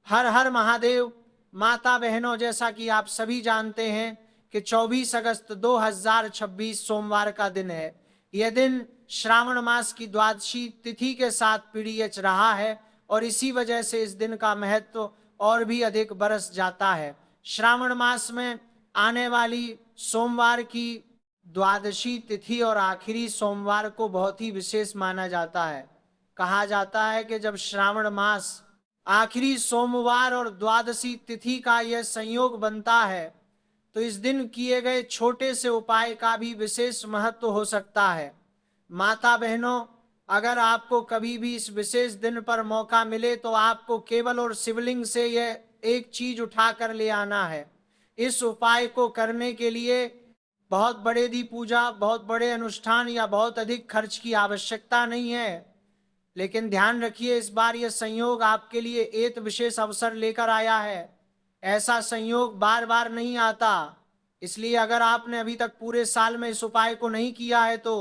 हर हर महादेव। माता बहनों, जैसा कि आप सभी जानते हैं कि 24 अगस्त 2026 सोमवार का दिन है। यह दिन श्रावण मास की द्वादशी तिथि के साथ पीडीएच रहा है और इसी वजह से इस दिन का महत्व और भी अधिक बरस जाता है। श्रावण मास में आने वाली सोमवार की द्वादशी तिथि और आखिरी सोमवार को बहुत ही विशेष माना जाता है। कहा जाता है कि जब श्रावण मास आखिरी सोमवार और द्वादशी तिथि का यह संयोग बनता है तो इस दिन किए गए छोटे से उपाय का भी विशेष महत्व हो सकता है। माता बहनों, अगर आपको कभी भी इस विशेष दिन पर मौका मिले तो आपको केवल और शिवलिंग से यह एक चीज उठा कर ले आना है। इस उपाय को करने के लिए बहुत बड़े दी पूजा, बहुत बड़े अनुष्ठान या बहुत अधिक खर्च की आवश्यकता नहीं है। लेकिन ध्यान रखिए, इस बार यह संयोग आपके लिए एक विशेष अवसर लेकर आया है। ऐसा संयोग बार बार नहीं आता। इसलिए अगर आपने अभी तक पूरे साल में इस उपाय को नहीं किया है तो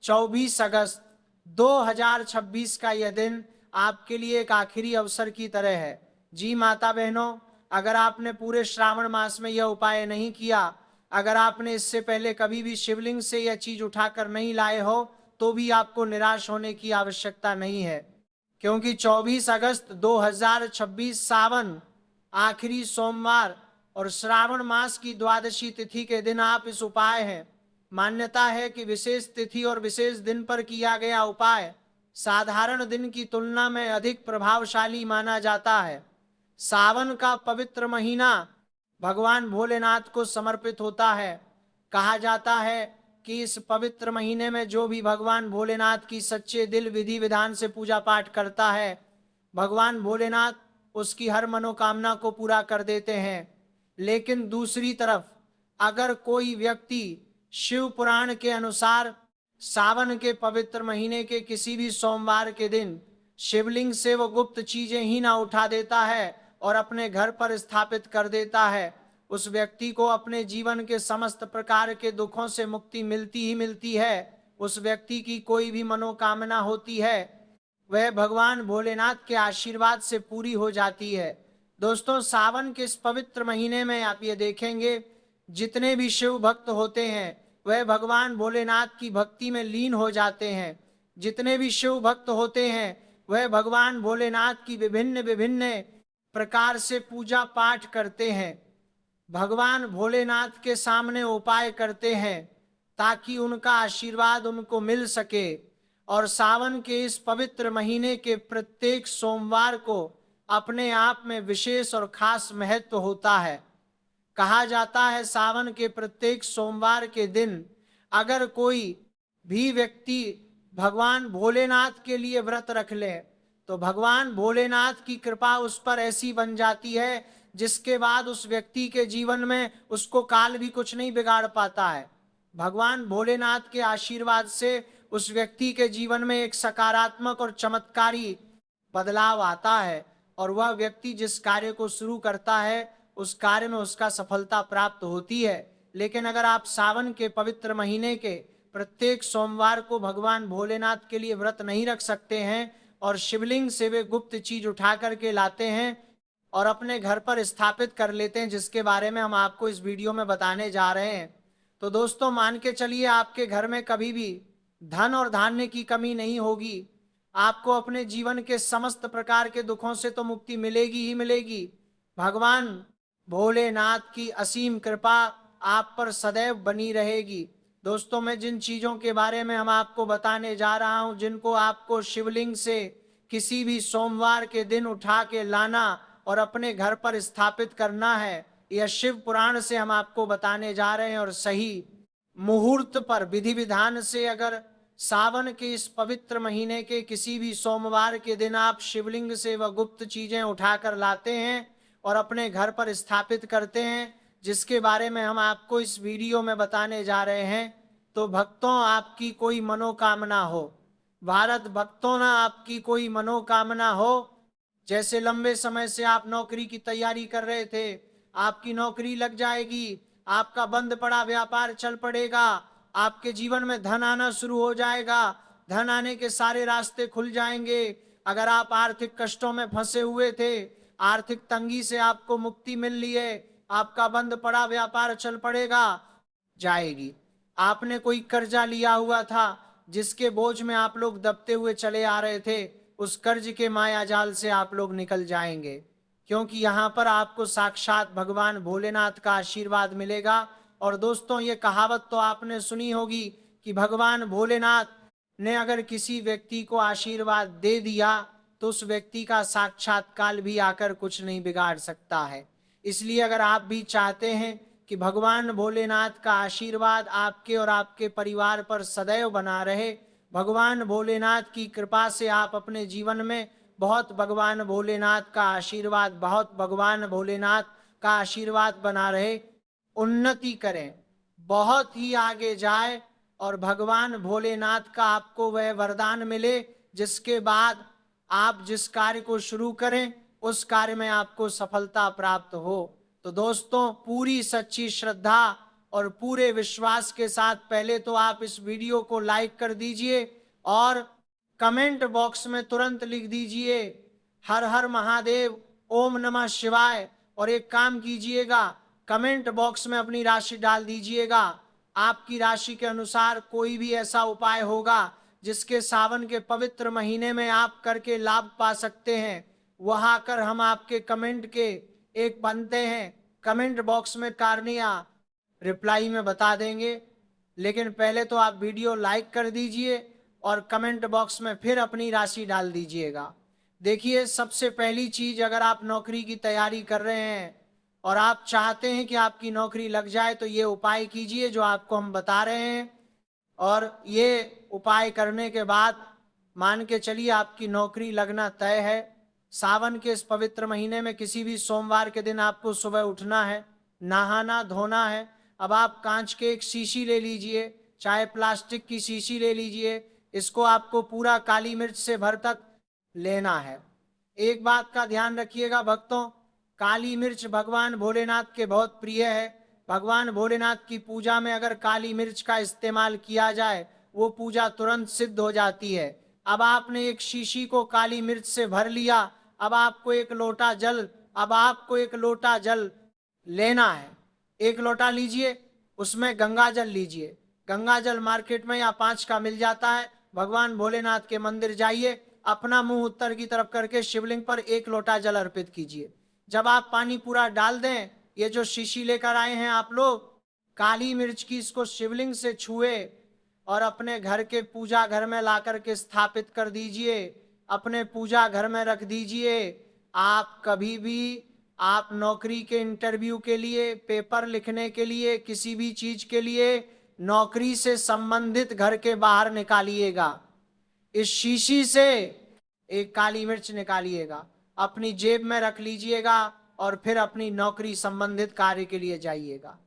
24 अगस्त 2026 का यह दिन आपके लिए एक आखिरी अवसर की तरह है। जी माता बहनों, अगर आपने पूरे श्रावण मास में यह उपाय नहीं किया, अगर आपने इससे पहले कभी भी शिवलिंग से यह चीज उठाकर नहीं लाए हो, तो भी आपको निराश होने की आवश्यकता नहीं है, क्योंकि 24 अगस्त 2026 सावन आखिरी सोमवार और श्रावण मास की द्वादशी तिथि के दिन आप इस उपाय है। मान्यता है कि विशेष तिथि और विशेष दिन पर किया गया उपाय साधारण दिन की तुलना में अधिक प्रभावशाली माना जाता है। सावन का पवित्र महीना भगवान भोलेनाथ को समर्पित होता है। कहा जाता है कि इस पवित्र महीने में जो भी भगवान भोलेनाथ की सच्चे दिल विधि विधान से पूजा पाठ करता है, भगवान भोलेनाथ उसकी हर मनोकामना को पूरा कर देते हैं। लेकिन दूसरी तरफ अगर कोई व्यक्ति शिव पुराण के अनुसार सावन के पवित्र महीने के किसी भी सोमवार के दिन शिवलिंग से वो गुप्त चीजें ही ना उठा देता है और अपने घर पर स्थापित कर देता है, उस व्यक्ति को अपने जीवन के समस्त प्रकार के दुखों से मुक्ति मिलती ही मिलती है। उस व्यक्ति की कोई भी मनोकामना होती है वह भगवान भोलेनाथ के आशीर्वाद से पूरी हो जाती है। दोस्तों, सावन के इस पवित्र महीने में आप ये देखेंगे जितने भी शिव भक्त होते हैं वह भगवान भोलेनाथ की भक्ति में लीन हो जाते हैं। जितने भी शिव भक्त होते हैं वह भगवान भोलेनाथ की विभिन्न विभिन्न प्रकार से पूजा पाठ करते हैं, भगवान भोलेनाथ के सामने उपाय करते हैं ताकि उनका आशीर्वाद उनको मिल सके। और सावन के इस पवित्र महीने के प्रत्येक सोमवार को अपने आप में विशेष और खास महत्व होता है। कहा जाता है सावन के प्रत्येक सोमवार के दिन अगर कोई भी व्यक्ति भगवान भोलेनाथ के लिए व्रत रख ले तो भगवान भोलेनाथ की कृपा उस पर ऐसी बन जाती है जिसके बाद उस व्यक्ति के जीवन में उसको काल भी कुछ नहीं बिगाड़ पाता है। भगवान भोलेनाथ के आशीर्वाद से उस व्यक्ति के जीवन में एक सकारात्मक और चमत्कारी बदलाव आता है और वह व्यक्ति जिस कार्य को शुरू करता है उस कार्य में उसका सफलता प्राप्त होती है। लेकिन अगर आप सावन के पवित्र महीने के प्रत्येक सोमवार को भगवान भोलेनाथ के लिए व्रत नहीं रख सकते हैं और शिवलिंग से वे गुप्त चीज उठा करके लाते हैं और अपने घर पर स्थापित कर लेते हैं, जिसके बारे में हम आपको इस वीडियो में बताने जा रहे हैं, तो दोस्तों मान के चलिए आपके घर में कभी भी धन और धान्य की कमी नहीं होगी। आपको अपने जीवन के समस्त प्रकार के दुखों से तो मुक्ति मिलेगी ही मिलेगी। भगवान भोलेनाथ की असीम कृपा आप पर सदैव बनी रहेगी। दोस्तों, मैं जिन चीजों के बारे में हम आपको बताने जा रहा हूं, जिनको आपको शिवलिंग से किसी भी सोमवार के दिन उठा के लाना और अपने घर पर स्थापित करना है, यह शिव पुराण से हम आपको बताने जा रहे हैं। और सही मुहूर्त पर विधि विधान से अगर सावन के इस पवित्र महीने के किसी भी सोमवार के दिन आप शिवलिंग से वह गुप्त चीजें उठाकर लाते हैं और अपने घर पर स्थापित करते हैं, जिसके बारे में हम आपको इस वीडियो में बताने जा रहे हैं, तो भक्तों आपकी कोई मनोकामना हो, भारत भक्तों ना आपकी कोई मनोकामना हो, जैसे लंबे समय से आप नौकरी की तैयारी कर रहे थे, आपकी नौकरी लग जाएगी, आपका बंद पड़ा व्यापार चल पड़ेगा, आपके जीवन में धन आना शुरू हो जाएगा, धन आने के सारे रास्ते खुल जाएंगे। अगर आप आर्थिक कष्टों में फंसे हुए थे, आर्थिक तंगी से आपको मुक्ति मिल रही है, आपका बंद पड़ा व्यापार चल पड़ेगा, जाएगी। आपने कोई कर्जा लिया हुआ था जिसके बोझ में आप लोग दबते हुए चले आ रहे थे, उस कर्ज के माया जाल से आप लोग निकल जाएंगे, क्योंकि यहाँ पर आपको साक्षात भगवान भोलेनाथ का आशीर्वाद मिलेगा। और दोस्तों, ये कहावत तो आपने सुनी होगी कि भगवान भोलेनाथ ने अगर किसी व्यक्ति को आशीर्वाद दे दिया तो उस व्यक्ति का साक्षात काल भी आकर कुछ नहीं बिगाड़ सकता है। इसलिए अगर आप भी चाहते हैं कि भगवान भोलेनाथ का आशीर्वाद आपके और आपके परिवार पर सदैव बना रहे, भगवान भोलेनाथ की कृपा से आप अपने जीवन में बहुत भगवान भोलेनाथ का आशीर्वाद, बहुत भगवान भोलेनाथ का आशीर्वाद बना रहे, उन्नति करें, बहुत ही आगे जाए और भगवान भोलेनाथ का आपको वह वरदान मिले जिसके बाद आप जिस कार्य को शुरू करें उस कार्य में आपको सफलता प्राप्त हो। तो दोस्तों, पूरी सच्ची श्रद्धा और पूरे विश्वास के साथ पहले तो आप इस वीडियो को लाइक कर दीजिए और कमेंट बॉक्स में तुरंत लिख दीजिए हर हर महादेव, ओम नमः शिवाय। और एक काम कीजिएगा, कमेंट बॉक्स में अपनी राशि डाल दीजिएगा। आपकी राशि के अनुसार कोई भी ऐसा उपाय होगा जिसके सावन के पवित्र महीने में आप करके लाभ पा सकते हैं, वहां कर हम आपके कमेंट के एक बनते हैं कमेंट बॉक्स में कारनिया रिप्लाई में बता देंगे। लेकिन पहले तो आप वीडियो लाइक कर दीजिए और कमेंट बॉक्स में फिर अपनी राशि डाल दीजिएगा। देखिए, सबसे पहली चीज, अगर आप नौकरी की तैयारी कर रहे हैं और आप चाहते हैं कि आपकी नौकरी लग जाए तो ये उपाय कीजिए जो आपको हम बता रहे हैं। और ये उपाय करने के बाद मान के चलिए आपकी नौकरी लगना तय है। सावन के इस पवित्र महीने में किसी भी सोमवार के दिन आपको सुबह उठना है, नहाना धोना है। अब आप कांच के एक शीशी ले लीजिए, चाहे प्लास्टिक की शीशी ले लीजिए, इसको आपको पूरा काली मिर्च से भर तक लेना है। एक बात का ध्यान रखिएगा भक्तों, काली मिर्च भगवान भोलेनाथ के बहुत प्रिय है। भगवान भोलेनाथ की पूजा में अगर काली मिर्च का इस्तेमाल किया जाए वो पूजा तुरंत सिद्ध हो जाती है। अब आपने एक शीशी को काली मिर्च से भर लिया, अब आपको एक लोटा जल लेना है। एक लोटा लीजिए, उसमें गंगा जल लीजिए। गंगा जल मार्केट में या 5 का मिल जाता है। भगवान भोलेनाथ के मंदिर जाइए, अपना मुंह उत्तर की तरफ करके शिवलिंग पर एक लोटा जल अर्पित कीजिए। जब आप पानी पूरा डाल दें, ये जो शीशी लेकर आए हैं आप लोग काली मिर्च की, इसको शिवलिंग से छुए और अपने घर के पूजा घर में ला करके स्थापित कर दीजिए, अपने पूजा घर में रख दीजिए। आप कभी भी आप नौकरी के इंटरव्यू के लिए, पेपर लिखने के लिए, किसी भी चीज के लिए नौकरी से संबंधित घर के बाहर निकालिएगा, इस शीशी से एक काली मिर्च निकालिएगा, अपनी जेब में रख लीजिएगा और फिर अपनी नौकरी संबंधित कार्य के लिए जाइएगा।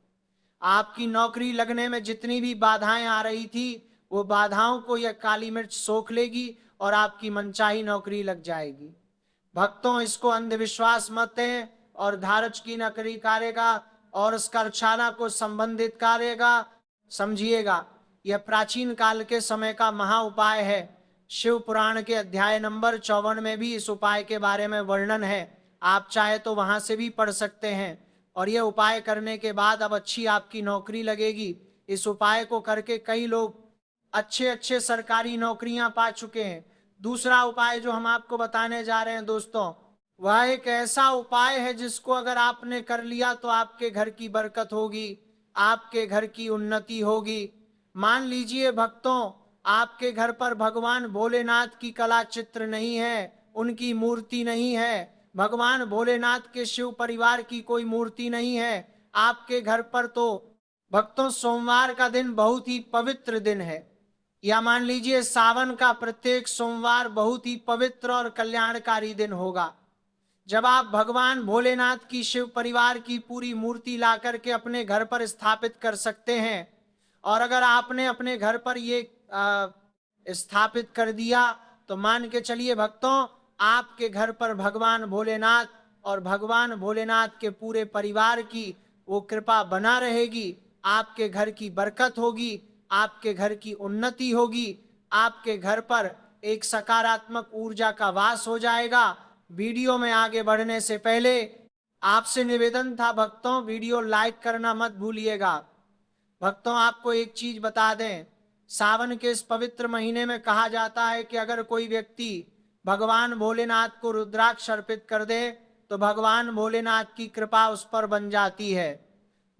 आपकी नौकरी लगने में जितनी भी बाधाएं आ रही थी वो बाधाओं को यह काली मिर्च सोख लेगी और आपकी मनचाही नौकरी लग जाएगी। भक्तों, इसको अंधविश्वास मत दें और धारच की नकरी करेगा और उस करछाना को संबंधित करेगा, समझिएगा। यह प्राचीन काल के समय का महा उपाय है। शिव पुराण के अध्याय नंबर 54 में भी इस उपाय के बारे में वर्णन है, आप चाहे तो वहां से भी पढ़ सकते हैं। और यह उपाय करने के बाद अब अच्छी आपकी नौकरी लगेगी। इस उपाय को करके कई लोग अच्छे अच्छे सरकारी नौकरियां पा चुके हैं। दूसरा उपाय जो हम आपको बताने जा रहे हैं दोस्तों, वह एक ऐसा उपाय है जिसको अगर आपने कर लिया तो आपके घर की बरकत होगी, आपके घर की उन्नति होगी। मान लीजिए भक्तों, आपके घर पर भगवान भोलेनाथ की कला चित्र नहीं है, उनकी मूर्ति नहीं है, भगवान भोलेनाथ के शिव परिवार की कोई मूर्ति नहीं है आपके घर पर, तो भक्तों सोमवार का दिन बहुत ही पवित्र दिन है। या मान लीजिए सावन का प्रत्येक सोमवार बहुत ही पवित्र और कल्याणकारी दिन होगा, जब आप भगवान भोलेनाथ की शिव परिवार की पूरी मूर्ति ला करके अपने घर पर स्थापित कर सकते हैं। और अगर आपने अपने घर पर ये स्थापित कर दिया तो मान के चलिए भक्तों, आपके घर पर भगवान भोलेनाथ और भगवान भोलेनाथ के पूरे परिवार की वो कृपा बना रहेगी। आपके घर की बरकत होगी, आपके घर की उन्नति होगी, आपके घर पर एक सकारात्मक ऊर्जा का वास हो जाएगा। वीडियो में आगे बढ़ने से पहले आपसे निवेदन था भक्तों, वीडियो लाइक करना मत भूलिएगा। भक्तों, आपको एक चीज बता दें, सावन के इस पवित्र महीने में कहा जाता है कि अगर कोई व्यक्ति भगवान भोलेनाथ को रुद्राक्ष अर्पित कर दे तो भगवान भोलेनाथ की कृपा उस पर बन जाती है।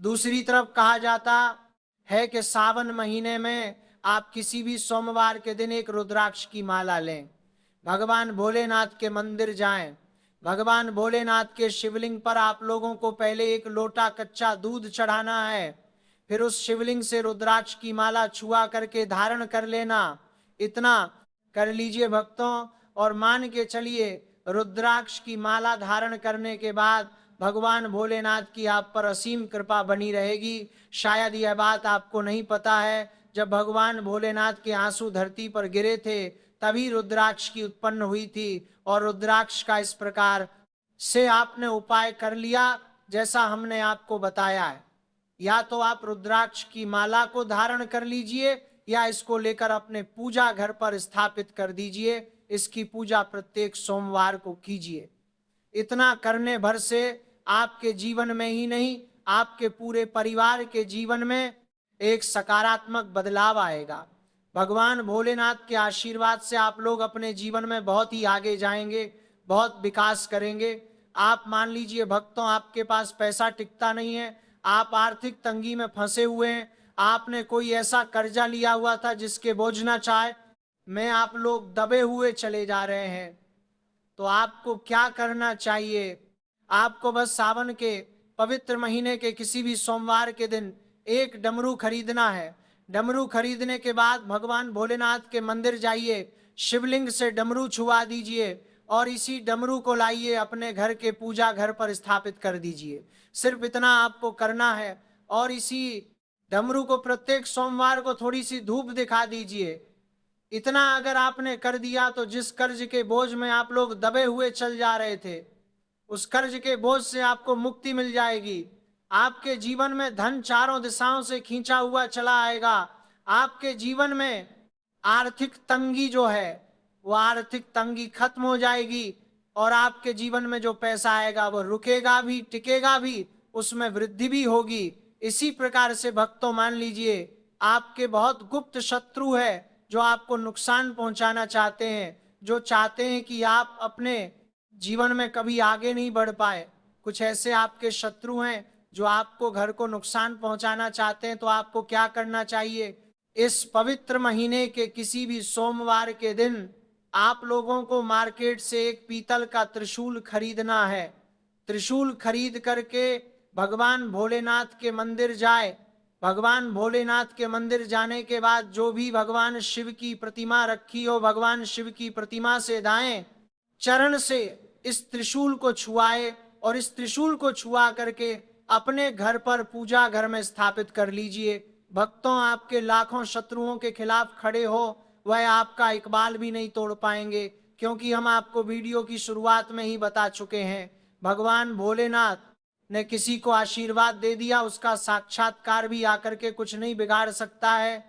दूसरी तरफ कहा जाता है कि सावन महीने में आप किसी भी सोमवार के दिन एक रुद्राक्ष की माला लें, भगवान भोलेनाथ के मंदिर जाएं, भगवान भोलेनाथ के शिवलिंग पर आप लोगों को पहले एक लोटा कच्चा दूध चढ़ाना है, फिर उस शिवलिंग से रुद्राक्ष की माला छुआ करके धारण कर लेना। इतना कर लीजिए भक्तों, और मान के चलिए रुद्राक्ष की माला धारण करने के बाद भगवान भोलेनाथ की आप पर असीम कृपा बनी रहेगी। शायद यह बात आपको नहीं पता है, जब भगवान भोलेनाथ के आंसू धरती पर गिरे थे तभी रुद्राक्ष की उत्पन्न हुई थी, और रुद्राक्ष का इस प्रकार से आपने उपाय कर लिया जैसा हमने आपको बताया है। या तो आप रुद्राक्ष की माला को धारण कर लीजिए या इसको लेकर अपने पूजा घर पर स्थापित कर दीजिए। इसकी पूजा प्रत्येक सोमवार को कीजिए। इतना करने भर से आपके जीवन में ही नहीं, आपके पूरे परिवार के जीवन में एक सकारात्मक बदलाव आएगा। भगवान भोलेनाथ के आशीर्वाद से आप लोग अपने जीवन में बहुत ही आगे जाएंगे, बहुत विकास करेंगे। आप मान लीजिए भक्तों, आपके पास पैसा टिकता नहीं है, आप आर्थिक तंगी में फंसे हुए हैं, आपने कोई ऐसा कर्जा लिया हुआ था जिसके बोझ ना चाहे में आप लोग दबे हुए चले जा रहे हैं, तो आपको क्या करना चाहिए? आपको बस सावन के पवित्र महीने के किसी भी सोमवार के दिन एक डमरू खरीदना है। डमरू खरीदने के बाद भगवान भोलेनाथ के मंदिर जाइए, शिवलिंग से डमरू छुआ दीजिए और इसी डमरू को लाइए अपने घर के पूजा घर पर स्थापित कर दीजिए। सिर्फ इतना आपको करना है, और इसी डमरू को प्रत्येक सोमवार को थोड़ी सी धूप दिखा दीजिए। इतना अगर आपने कर दिया तो जिस कर्ज के बोझ में आप लोग दबे हुए चल जा रहे थे, उस कर्ज के बोझ से आपको मुक्ति मिल जाएगी। आपके जीवन में धन चारों दिशाओं से खींचा हुआ चला आएगा। आपके जीवन में आर्थिक तंगी जो है वो आर्थिक तंगी खत्म हो जाएगी, और आपके जीवन में जो पैसा आएगा वो रुकेगा भी, टिकेगा भी, उसमें वृद्धि भी होगी। इसी प्रकार से भक्तों, मान लीजिए आपके बहुत गुप्त शत्रु है जो आपको नुकसान पहुंचाना चाहते हैं, जो चाहते हैं कि आप अपने जीवन में कभी आगे नहीं बढ़ पाए। कुछ ऐसे आपके शत्रु हैं जो आपको घर को नुकसान पहुंचाना चाहते हैं। तो आपको क्या करना चाहिए? इस पवित्र महीने के किसी भी सोमवार के दिन आप लोगों को मार्केट से एक पीतल का त्रिशूल खरीदना है। त्रिशूल खरीद करके भगवान भोलेनाथ के मंदिर जाए। भगवान भोलेनाथ के मंदिर जाने के बाद जो भी भगवान शिव की प्रतिमा रखी हो, भगवान शिव की प्रतिमा से दाएं चरण से इस त्रिशूल को छुआए, और इस त्रिशूल को छुआ करके अपने घर पर पूजा घर में स्थापित कर लीजिए। भक्तों, आपके लाखों शत्रुओं के खिलाफ खड़े हो वह आपका इकबाल भी नहीं तोड़ पाएंगे, क्योंकि हम आपको वीडियो की शुरुआत में ही बता चुके हैं, भगवान भोलेनाथ ने किसी को आशीर्वाद दे दिया, उसका साक्षात्कार भी आकर के कुछ नहीं बिगाड़ सकता है।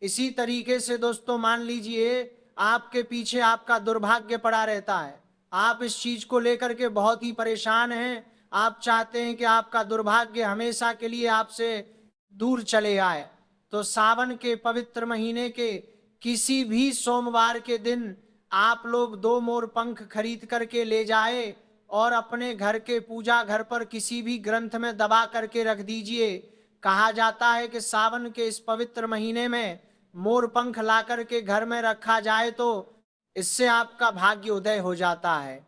इसी तरीके से दोस्तों, मान लीजिए आपके पीछे आपका दुर्भाग्य पड़ा रहता है, आप इस चीज को लेकर के बहुत ही परेशान हैं, आप चाहते हैं कि आपका दुर्भाग्य हमेशा के लिए आपसे दूर चले आए। तो सावन के पवित्र महीने के किसी भी सोमवार के दिन आप लोग 2 मोर पंख खरीद करके ले जाए और अपने घर के पूजा घर पर किसी भी ग्रंथ में दबा करके रख दीजिए। कहा जाता है कि सावन के इस पवित्र महीने में मोर पंख ला करके घर में रखा जाए तो इससे आपका भाग्य उदय हो जाता है,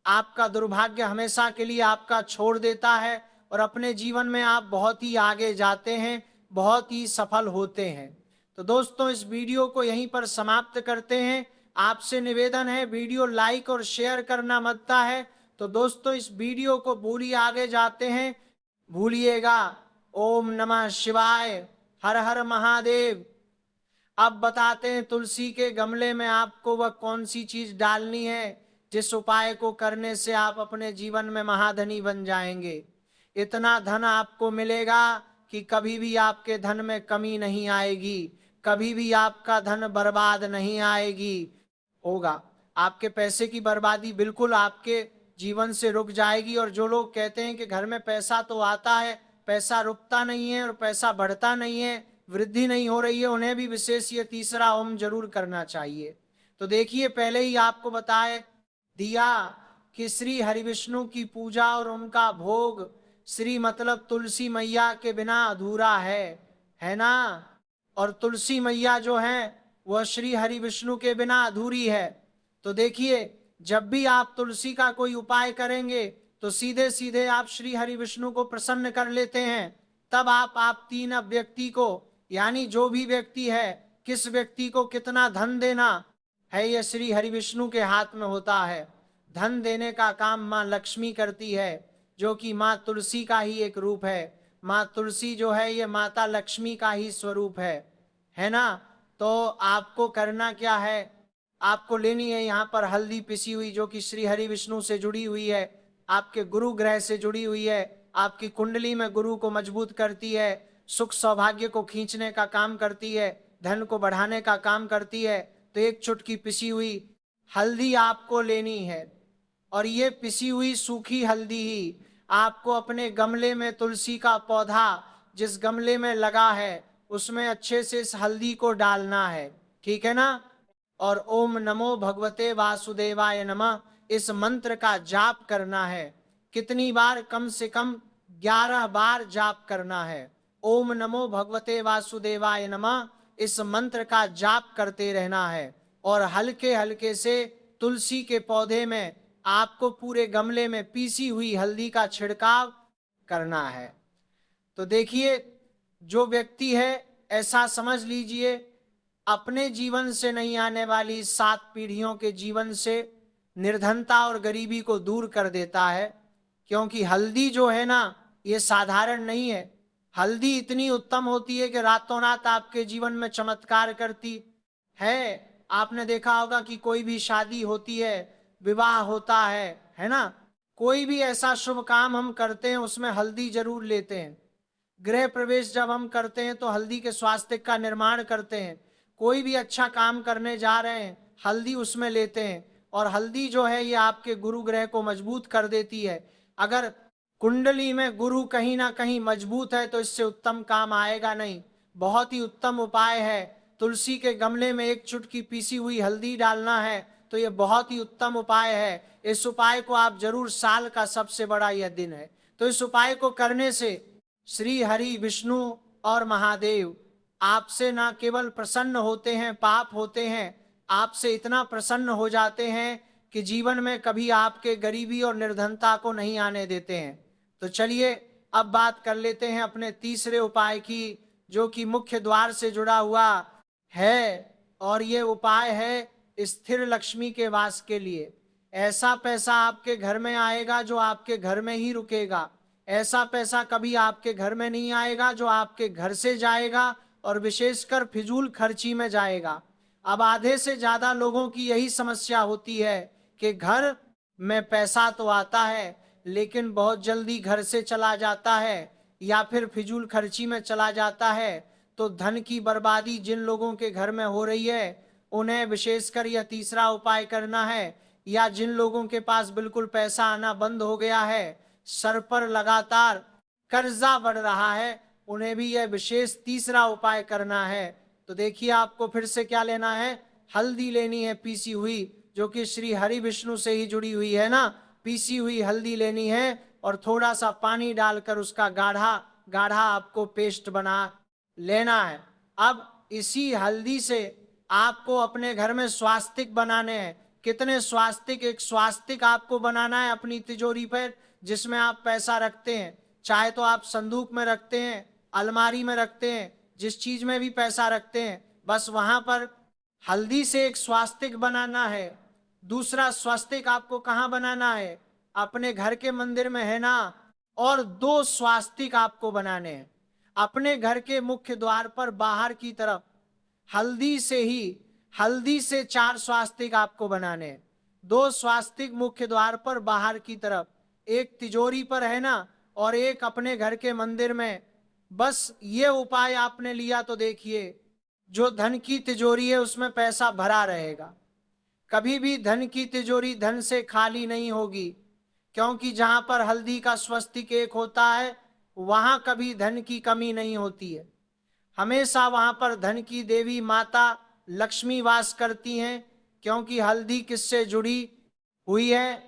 आपका दुर्भाग्य हमेशा के लिए आपका छोड़ देता है, और अपने जीवन में आप बहुत ही आगे जाते हैं, बहुत ही सफल होते हैं। तो दोस्तों, इस वीडियो को यहीं पर समाप्त करते हैं। आपसे निवेदन है, वीडियो लाइक और शेयर करना मत है। तो दोस्तों, इस वीडियो को भूलिए आगे जाते हैं, भूलिएगा। ओम नमः शिवाय, हर हर महादेव। अब बताते हैं तुलसी के गमले में आपको वह कौन सी चीज डालनी है जिस उपाय को करने से आप अपने जीवन में महाधनी बन जाएंगे। इतना धन आपको मिलेगा कि कभी भी आपके धन में कमी नहीं आएगी, कभी भी आपका धन बर्बाद नहीं आएगी होगा। आपके पैसे की बर्बादी बिल्कुल आपके जीवन से रुक जाएगी। और जो लोग कहते हैं कि घर में पैसा तो आता है, पैसा रुकता नहीं है और पैसा बढ़ता नहीं है, वृद्धि नहीं हो रही है, उन्हें भी विशेष ये तीसरा ओम जरूर करना चाहिए। तो देखिए, पहले ही आपको बताए दिया कि श्री हरिविष्णु की पूजा और उनका भोग श्री मतलब तुलसी मैया के बिना अधूरा है ना। और तुलसी मैया जो है वह श्री हरि विष्णु के बिना अधूरी है। तो देखिए, जब भी आप तुलसी का कोई उपाय करेंगे तो सीधे सीधे आप श्री हरि विष्णु को प्रसन्न कर लेते हैं। तब आप तीन व्यक्ति को, यानी जो भी व्यक्ति है, किस व्यक्ति को कितना धन देना है, यह श्री हरि विष्णु के हाथ में होता है। धन देने का काम माँ लक्ष्मी करती है, जो कि माँ तुलसी का ही एक रूप है। माँ तुलसी जो है ये माता लक्ष्मी का ही स्वरूप है ना। तो आपको करना क्या है, आपको लेनी है यहाँ पर हल्दी पिसी हुई, जो कि श्री हरि विष्णु से जुड़ी हुई है, आपके गुरु ग्रह से जुड़ी हुई है, आपकी कुंडली में गुरु को मजबूत करती है, सुख सौभाग्य को खींचने का काम करती है, धन को बढ़ाने का काम करती है। तो एक चुटकी पिसी हुई हल्दी आपको लेनी है, और ये पिसी हुई सूखी हल्दी ही आपको अपने गमले में, तुलसी का पौधा जिस गमले में लगा है उसमें अच्छे से इस हल्दी को डालना है, ठीक है ना। और ओम नमो भगवते वासुदेवाय नमः इस मंत्र का जाप करना है। कितनी बार? कम से कम 11 बार जाप करना है। ओम नमो भगवते वासुदेवाय नमः इस मंत्र का जाप करते रहना है। और हल्के हल्के से तुलसी के पौधे में आपको पूरे गमले में पीसी हुई हल्दी का छिड़काव करना है। तो देखिए, जो व्यक्ति है, ऐसा समझ लीजिए, अपने जीवन से नहीं आने वाली 7 पीढ़ियों के जीवन से निर्धनता और गरीबी को दूर कर देता है। क्योंकि हल्दी जो है ना, ये साधारण नहीं है। हल्दी इतनी उत्तम होती है कि रातों रात आपके जीवन में चमत्कार करती है। आपने देखा होगा कि कोई भी शादी होती है, विवाह होता है ना, कोई भी ऐसा शुभ काम हम करते हैं उसमें हल्दी जरूर लेते हैं। गृह प्रवेश जब हम करते हैं तो हल्दी के स्वास्थ्य का निर्माण करते हैं। कोई भी अच्छा काम करने जा रहे हैं, हल्दी उसमें लेते हैं। और हल्दी जो है ये आपके गुरु ग्रह को मजबूत कर देती है। अगर कुंडली में गुरु कहीं ना कहीं मजबूत है तो इससे उत्तम काम आएगा नहीं। बहुत ही उत्तम उपाय है। तुलसी के गमले में एक चुटकी पीसी हुई हल्दी डालना है, तो ये बहुत ही उत्तम उपाय है। इस उपाय को आप जरूर, साल का सबसे बड़ा यह दिन है, तो इस उपाय को करने से श्री हरि विष्णु और महादेव आपसे ना केवल प्रसन्न होते हैं, पाप होते हैं, आपसे इतना प्रसन्न हो जाते हैं कि जीवन में कभी आपके गरीबी और निर्धनता को नहीं आने देते हैं। तो चलिए अब बात कर लेते हैं अपने तीसरे उपाय की, जो कि मुख्य द्वार से जुड़ा हुआ है। और ये उपाय है स्थिर लक्ष्मी के वास के लिए। ऐसा पैसा आपके घर में आएगा जो आपके घर में ही रुकेगा। ऐसा पैसा कभी आपके घर में नहीं आएगा जो आपके घर से जाएगा, और विशेषकर फिजूल खर्ची में जाएगा। अब आधे से ज्यादा लोगों की यही समस्या होती है कि घर में पैसा तो आता है लेकिन बहुत जल्दी घर से चला जाता है, या फिर फिजूल खर्ची में चला जाता है। तो धन की बर्बादी जिन लोगों के घर में हो रही है उन्हें विशेषकर यह तीसरा उपाय करना है। या जिन लोगों के पास बिल्कुल पैसा आना बंद हो गया है, सर पर लगातार कर्जा बढ़ रहा है, उन्हें भी यह विशेष तीसरा उपाय करना है। तो देखिए, आपको फिर से क्या लेना है, हल्दी लेनी है पीसी हुई, जो कि श्री हरि विष्णु से ही जुड़ी हुई है ना। पीसी हुई हल्दी लेनी है और थोड़ा सा पानी डालकर उसका गाढ़ा गाढ़ा आपको पेस्ट बना लेना है। अब इसी हल्दी से आपको अपने घर में स्वास्तिक बनाने हैं। कितने स्वास्तिक? एक स्वास्तिक आपको बनाना है अपनी तिजोरी पर, जिसमें आप पैसा रखते हैं। चाहे तो आप संदूक में रखते हैं, अलमारी में रखते हैं, जिस चीज में भी पैसा रखते हैं, बस वहां पर हल्दी से एक स्वास्तिक बनाना है। दूसरा स्वास्तिक आपको कहाँ बनाना है? अपने घर के मंदिर में, है ना। और 2 स्वास्तिक आपको बनाने हैं अपने घर के मुख्य द्वार पर बाहर की तरफ। हल्दी से 4 स्वास्तिक आपको बनाने हैं। 2 स्वास्तिक मुख्य द्वार पर बाहर की तरफ, एक तिजोरी पर, है ना, और एक अपने घर के मंदिर में। बस ये उपाय आपने लिया तो देखिए, जो धन की तिजोरी है उसमें पैसा भरा रहेगा। कभी भी धन की तिजोरी धन से खाली नहीं होगी, क्योंकि जहां पर हल्दी का स्वस्तिक एक होता है वहां कभी धन की कमी नहीं होती है। हमेशा वहां पर धन की देवी माता लक्ष्मी वास करती हैं, क्योंकि हल्दी किससे जुड़ी हुई है?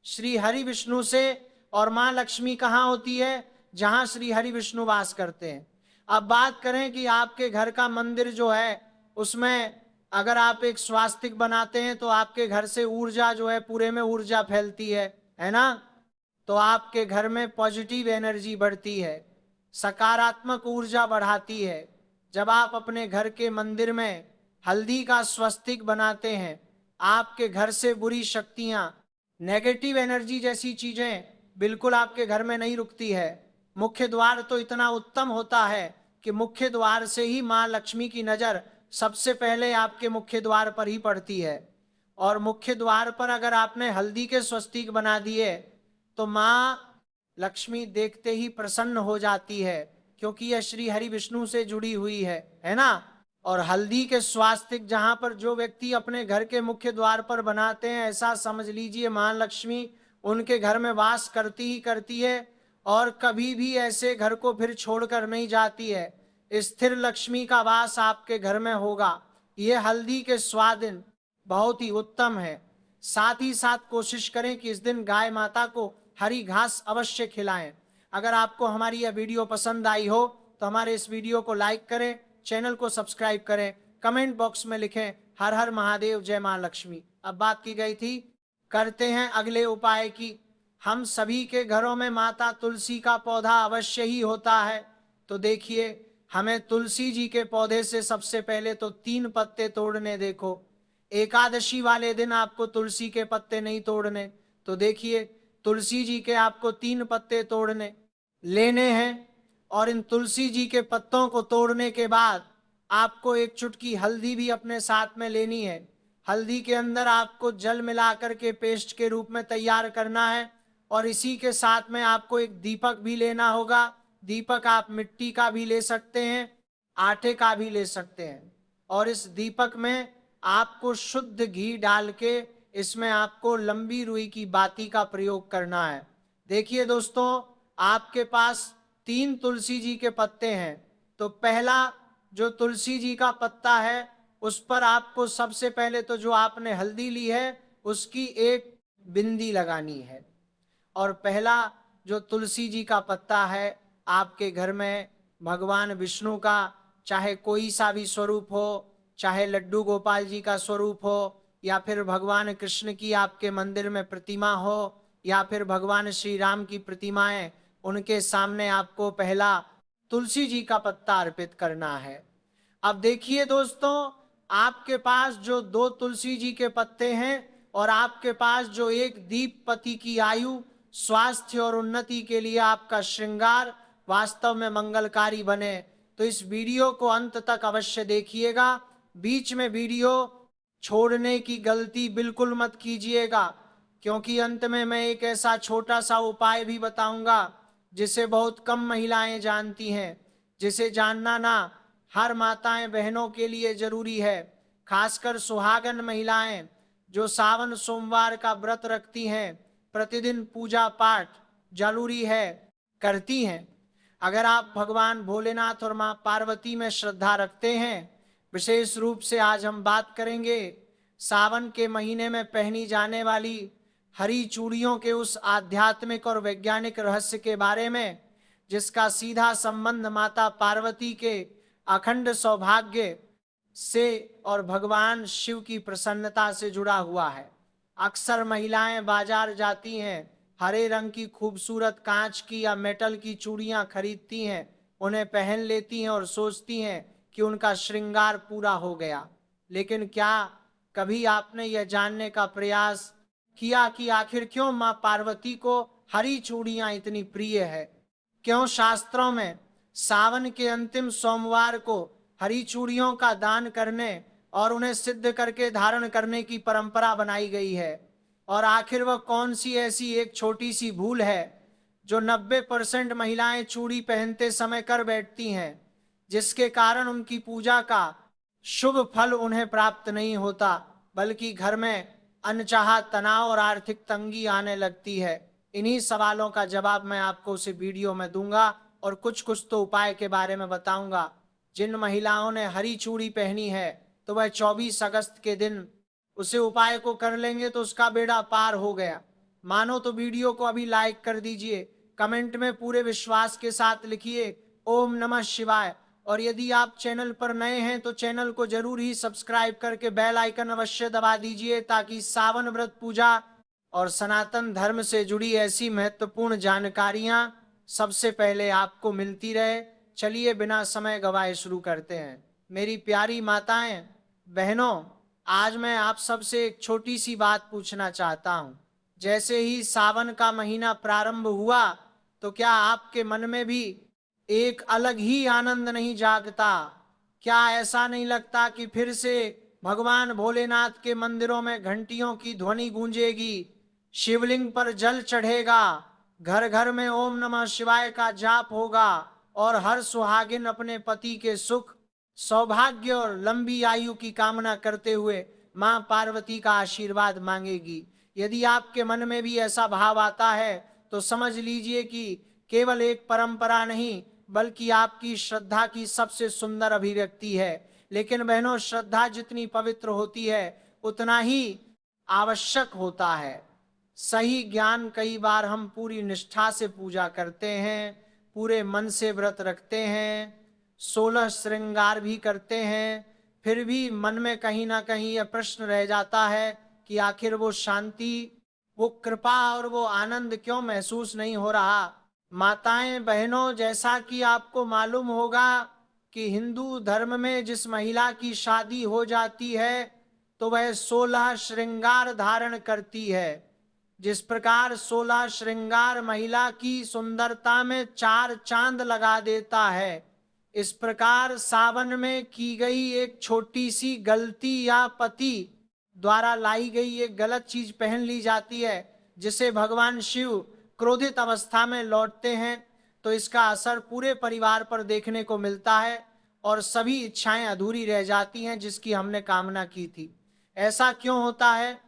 श्री हरि विष्णु से। और मां लक्ष्मी कहाँ होती है? जहां श्री हरि विष्णु वास करते हैं। अब बात करें कि आपके घर का मंदिर जो है उसमें अगर आप एक स्वास्तिक बनाते हैं तो आपके घर से ऊर्जा जो है पूरे में ऊर्जा फैलती है ना? तो आपके घर में पॉजिटिव एनर्जी बढ़ती है, सकारात्मक ऊर्जा बढ़ाती है। जब आप अपने घर के मंदिर में हल्दी का स्वस्तिक बनाते हैं, आपके घर से बुरी शक्तियां, नेगेटिव एनर्जी जैसी चीजें बिल्कुल आपके घर में नहीं रुकती है। मुख्य द्वार तो इतना उत्तम होता है कि मुख्य द्वार से ही मां लक्ष्मी की नजर सबसे पहले आपके मुख्य द्वार पर ही पड़ती है। और मुख्य द्वार पर अगर आपने हल्दी के स्वस्तिक बना दिए तो मां लक्ष्मी देखते ही प्रसन्न हो जाती है, क्योंकि यह श्री हरि विष्णु से जुड़ी हुई है ना? और हल्दी के स्वास्तिक जहां पर जो व्यक्ति अपने घर के मुख्य द्वार पर बनाते हैं, ऐसा समझ लीजिए मां लक्ष्मी उनके घर में वास करती ही करती है और कभी भी ऐसे घर को फिर छोड़कर नहीं जाती है। स्थिर लक्ष्मी का वास आपके घर में होगा। ये हल्दी के स्वादिन बहुत ही उत्तम है। साथ ही साथ कोशिश करें कि इस दिन गाय माता को हरी घास अवश्य खिलाएं। अगर आपको हमारी यह वीडियो पसंद आई हो तो हमारे इस वीडियो को लाइक करें, चैनल को सब्सक्राइब करें, कमेंट बॉक्स में लिखें हर हर महादेव, जय मां लक्ष्मी। अब बात की गई थी, करते हैं अगले उपाय की। हम सभी के घरों में माता तुलसी का पौधा अवश्य ही होता है। तो देखिए, हमें तुलसी जी के पौधे से सबसे पहले तो 3 पत्ते तोड़ने। देखो, एकादशी वाले दिन आपको तुलसी के पत्ते नहीं तोड़ने। तो देखिए, तुलसी जी के आपको 3 पत्ते तोड़ने लेने हैं और इन तुलसी जी के पत्तों को तोड़ने के बाद आपको एक चुटकी हल्दी भी अपने साथ में लेनी है। हल्दी के अंदर आपको जल मिलाकर के पेस्ट के रूप में तैयार करना है और इसी के साथ में आपको एक दीपक भी लेना होगा। दीपक आप मिट्टी का भी ले सकते हैं, आटे का भी ले सकते हैं। और इस दीपक में आपको शुद्ध घी डाल के इसमें आपको लंबी रुई की बाती का प्रयोग करना है। देखिए दोस्तों, आपके पास 3 तुलसी जी के पत्ते हैं। तो पहला जो तुलसी जी का पत्ता है उस पर आपको सबसे पहले तो जो आपने हल्दी ली है उसकी एक बिंदी लगानी है। और पहला जो तुलसी जी का पत्ता है, आपके घर में भगवान विष्णु का चाहे कोई सा भी स्वरूप हो, चाहे लड्डू गोपाल जी का स्वरूप हो, या फिर भगवान कृष्ण की आपके मंदिर में प्रतिमा हो, या फिर भगवान श्री राम की प्रतिमाएं, उनके सामने आपको पहला तुलसी जी का पत्ता अर्पित करना है। अब देखिए दोस्तों, आपके पास जो 2 तुलसी जी के पत्ते हैं और आपके पास जो एक दीप पति की आयु, स्वास्थ्य और उन्नति के लिए आपका श्रृंगार वास्तव में मंगलकारी बने, तो इस वीडियो को अंत तक अवश्य देखिएगा। बीच में वीडियो छोड़ने की गलती बिल्कुल मत कीजिएगा, क्योंकि अंत में मैं एक ऐसा छोटा सा उपाय भी बताऊंगा जिसे बहुत कम महिलाएं जानती हैं, जिसे जानना ना हर माताएं बहनों के लिए जरूरी है। खासकर सुहागन महिलाएं जो सावन सोमवार का व्रत रखती हैं, प्रतिदिन पूजा पाठ जरूरी है, करती हैं। अगर आप भगवान भोलेनाथ और मां पार्वती में श्रद्धा रखते हैं, विशेष रूप से आज हम बात करेंगे सावन के महीने में पहनी जाने वाली हरी चूड़ियों के उस आध्यात्मिक और वैज्ञानिक रहस्य के बारे में, जिसका सीधा संबंध माता पार्वती के अखंड सौभाग्य से और भगवान शिव की प्रसन्नता से जुड़ा हुआ है। अक्सर महिलाएं बाजार जाती हैं, हरे रंग की खूबसूरत कांच की या मेटल की चूड़ियां खरीदती हैं, उन्हें पहन लेती हैं और सोचती हैं कि उनका श्रृंगार पूरा हो गया। लेकिन क्या कभी आपने यह जानने का प्रयास किया कि आखिर क्यों मां पार्वती को हरी चूड़ियां इतनी प्रिय है? क्यों शास्त्रों में सावन के अंतिम सोमवार को हरी चूड़ियों का दान करने और उन्हें सिद्ध करके धारण करने की परंपरा बनाई गई है? और आखिर वह कौन सी ऐसी एक छोटी सी भूल है जो 90% महिलाएं चूड़ी पहनते समय कर बैठती हैं, जिसके कारण उनकी पूजा का शुभ फल उन्हें प्राप्त नहीं होता? बल्कि घर में अनचाहा तनाव और आर्थिक तंगी आने लगती है। इन्हीं सवालों का जवाब मैं आपको उस वीडियो में दूंगा और कुछ तो उपाय के बारे में बताऊंगा। जिन महिलाओं ने हरी चूड़ी पहनी है तो वह 24 अगस्त के दिन उसे उपाय को कर लेंगे तो उसका बेड़ा पार हो गया। मानो तो वीडियो को अभी लाइक कर दीजिए, कमेंट में पूरे विश्वास के साथ लिखिए ओम नमः शिवाय। और यदि आप चैनल पर नए हैं तो चैनल को जरूर ही सब्सक्राइब करके बेल आइकन अवश्य दबा दीजिए, ताकि सावन व्रत पूजा और सनातन धर्म से जुड़ी ऐसी महत्वपूर्ण जानकारियां सबसे पहले आपको मिलती रहे। चलिए बिना समय गवाए शुरू करते हैं। मेरी प्यारी माताएं बहनों, आज मैं आप सबसे एक छोटी सी बात पूछना चाहता हूं। जैसे ही सावन का महीना प्रारंभ हुआ तो क्या आपके मन में भी एक अलग ही आनंद नहीं जागता? क्या ऐसा नहीं लगता कि फिर से भगवान भोलेनाथ के मंदिरों में घंटियों की ध्वनि गूंजेगी, शिवलिंग पर जल चढ़ेगा, घर घर में ओम नमः शिवाय का जाप होगा और हर सुहागिन अपने पति के सुख, सौभाग्य और लंबी आयु की कामना करते हुए मां पार्वती का आशीर्वाद मांगेगी? यदि आपके मन में भी ऐसा भाव आता है तो समझ लीजिए कि केवल एक परंपरा नहीं बल्कि आपकी श्रद्धा की सबसे सुंदर अभिव्यक्ति है। लेकिन बहनों, श्रद्धा जितनी पवित्र होती है उतना ही आवश्यक होता है सही ज्ञान। कई बार हम पूरी निष्ठा से पूजा करते हैं, पूरे मन से व्रत रखते हैं, 16 श्रृंगार भी करते हैं, फिर भी मन में कहीं ना कहीं यह प्रश्न रह जाता है कि आखिर वो शांति, वो कृपा और वो आनंद क्यों महसूस नहीं हो रहा। माताएं बहनों, जैसा कि आपको मालूम होगा कि हिंदू धर्म में जिस महिला की शादी हो जाती है तो वह 16 श्रृंगार धारण करती है। जिस प्रकार 16 श्रृंगार महिला की सुंदरता में 4 चांद लगा देता है, इस प्रकार सावन में की गई एक छोटी सी गलती या पति द्वारा लाई गई एक गलत चीज पहन ली जाती है, जिसे भगवान शिव क्रोधित अवस्था में लौटते हैं, तो इसका असर पूरे परिवार पर देखने को मिलता है और सभी इच्छाएं अधूरी रह जाती हैं जिसकी हमने कामना की थी। ऐसा क्यों होता है?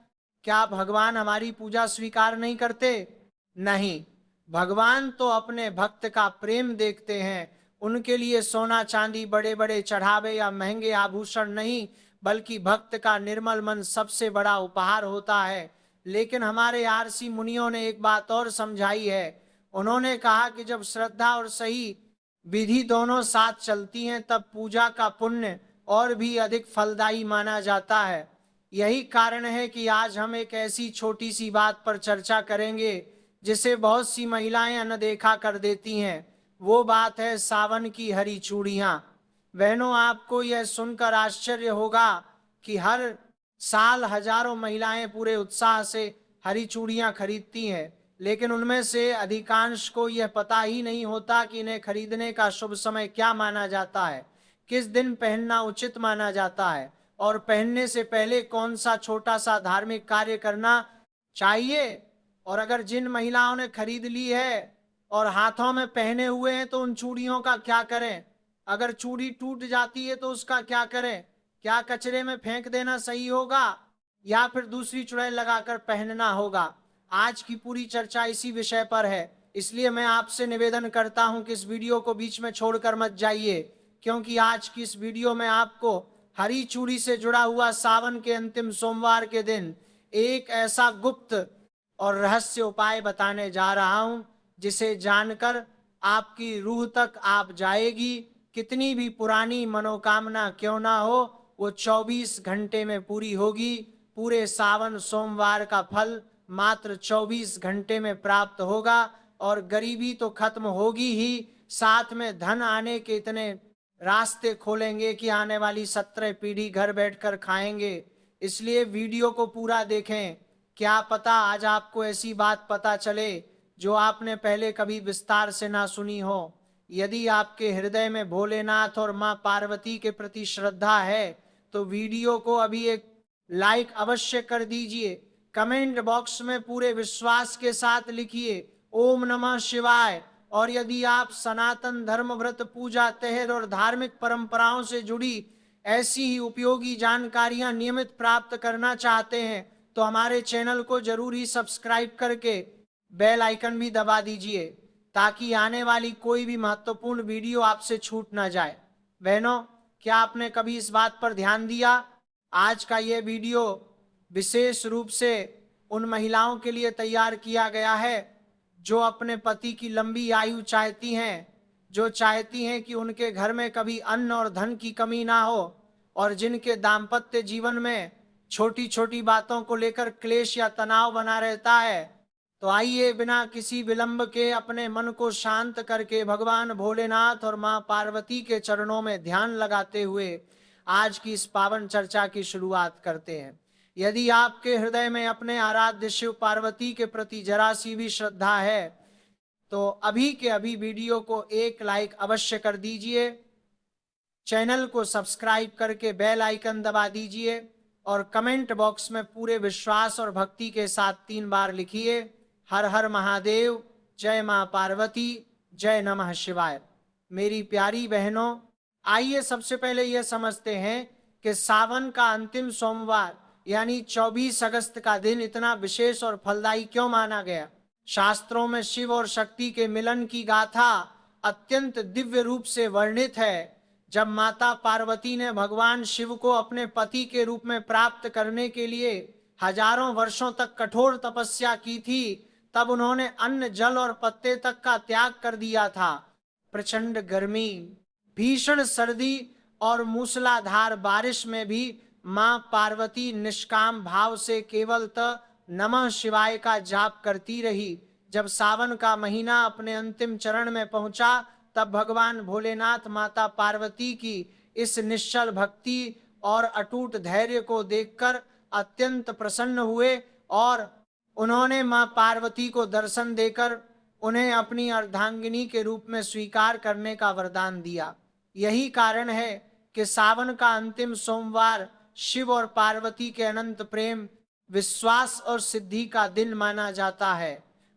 क्या भगवान हमारी पूजा स्वीकार नहीं करते? नहीं, भगवान तो अपने भक्त का प्रेम देखते हैं। उनके लिए सोना चांदी, बड़े बड़े चढ़ावे या महंगे आभूषण नहीं, बल्कि भक्त का निर्मल मन सबसे बड़ा उपहार होता है। लेकिन हमारे आरसी मुनियों ने एक बात और समझाई है। उन्होंने कहा कि जब श्रद्धा और सही विधि दोनों साथ चलती हैं तब पूजा का पुण्य और भी अधिक फलदायी माना जाता है। यही कारण है कि आज हम एक ऐसी छोटी सी बात पर चर्चा करेंगे जिसे बहुत सी महिलाएं अनदेखा कर देती हैं। वो बात है सावन की हरी चूड़ियां। बहनों, आपको यह सुनकर आश्चर्य होगा कि हर साल हजारों महिलाएं पूरे उत्साह से हरी चूड़ियां खरीदती हैं, लेकिन उनमें से अधिकांश को यह पता ही नहीं होता कि इन्हें खरीदने का शुभ समय क्या माना जाता है, किस दिन पहनना उचित माना जाता है और पहनने से पहले कौन सा छोटा सा धार्मिक कार्य करना चाहिए। और अगर जिन महिलाओं ने खरीद ली है और हाथों में पहने हुए हैं तो उन चूड़ियों का क्या करें? अगर चूड़ी टूट जाती है तो उसका क्या करें? क्या कचरे में फेंक देना सही होगा या फिर दूसरी चुड़ैल लगाकर पहनना होगा? आज की पूरी चर्चा इसी विषय पर है, इसलिए मैं आपसे निवेदन करता हूं कि इस वीडियो को बीच में छोड़कर मत जाइए, क्योंकि आज की इस वीडियो में आपको हरी चूड़ी से जुड़ा हुआ सावन के अंतिम सोमवार के दिन एक ऐसा गुप्त और रहस्य उपाय बताने जा रहा हूं जिसे जानकर आपकी रूह तक आप जाएगी। कितनी भी पुरानी मनोकामना क्यों ना हो, वो 24 घंटे में पूरी होगी। पूरे सावन सोमवार का फल मात्र 24 घंटे में प्राप्त होगा और गरीबी तो खत्म होगी ही, साथ में धन आने के इतने रास्ते खोलेंगे कि आने वाली 17 पीढ़ी घर बैठकर खाएंगे। इसलिए वीडियो को पूरा देखें। क्या पता आज आपको ऐसी बात पता चले जो आपने पहले कभी विस्तार से ना सुनी हो। यदि आपके हृदय में भोलेनाथ और मां पार्वती के प्रति श्रद्धा है तो वीडियो को अभी एक लाइक अवश्य कर दीजिए। कमेंट बॉक्स में पूरे विश्वास के साथ लिखिए ओम नमः शिवाय। और यदि आप सनातन धर्म व्रत पूजा, तेहर और धार्मिक परंपराओं से जुड़ी ऐसी ही उपयोगी जानकारियां नियमित प्राप्त करना चाहते हैं तो हमारे चैनल को जरूर ही सब्सक्राइब करके बेल आइकन भी दबा दीजिए ताकि आने वाली कोई भी महत्वपूर्ण वीडियो आपसे छूट ना जाए। बहनों, क्या आपने कभी इस बात पर ध्यान दिया? आज का ये वीडियो विशेष रूप से उन महिलाओं के लिए तैयार किया गया है जो अपने पति की लंबी आयु चाहती हैं, जो चाहती हैं कि उनके घर में कभी अन्न और धन की कमी ना हो और जिनके दाम्पत्य जीवन में छोटी छोटी बातों को लेकर क्लेश या तनाव बना रहता है। तो आइए बिना किसी विलंब के अपने मन को शांत करके भगवान भोलेनाथ और मां पार्वती के चरणों में ध्यान लगाते हुए आज की इस पावन चर्चा की शुरुआत करते हैं। यदि आपके हृदय में अपने आराध्य शिव पार्वती के प्रति जरा सी भी श्रद्धा है तो अभी के अभी वीडियो को एक लाइक अवश्य कर दीजिए, चैनल को सब्सक्राइब करके बेल आइकन दबा दीजिए और कमेंट बॉक्स में पूरे विश्वास और भक्ति के साथ 3 बार लिखिए, हर हर महादेव, जय मां पार्वती, जय नमः शिवाय। मेरी प्यारी बहनों, आइए सबसे पहले यह समझते हैं कि सावन का अंतिम सोमवार यानी 24 अगस्त का दिन इतना विशेष और फलदायी क्यों माना गया। शास्त्रों में शिव और शक्ति के मिलन की गाथा अत्यंत दिव्य रूप से वर्णित है। जब माता पार्वती ने भगवान शिव को अपने पति के रूप में प्राप्त करने के लिए हजारों वर्षों तक कठोर तपस्या की थी, तब उन्होंने अन्न, जल और पत्ते तक का त्याग कर दिया था। प्रचंड गर्मी, भीषण सर्दी और मूसलाधार बारिश में भी मां पार्वती निष्काम भाव से केवल नमः शिवाय का जाप करती रही। जब सावन का महीना अपने अंतिम चरण में पहुंचा तब भगवान भोलेनाथ माता पार्वती की इस निश्चल भक्ति और अटूट धैर्य को देखकर अत्यंत प्रसन्न हुए और उन्होंने मां पार्वती को दर्शन देकर उन्हें अपनी अर्धांगिनी के रूप में स्वीकार करने का वरदान दिया। यही कारण है कि सावन का अंतिम सोमवार शिव और पार्वती के अनंत प्रेम, विश्वास और सिद्धि का दिन माना जाता है।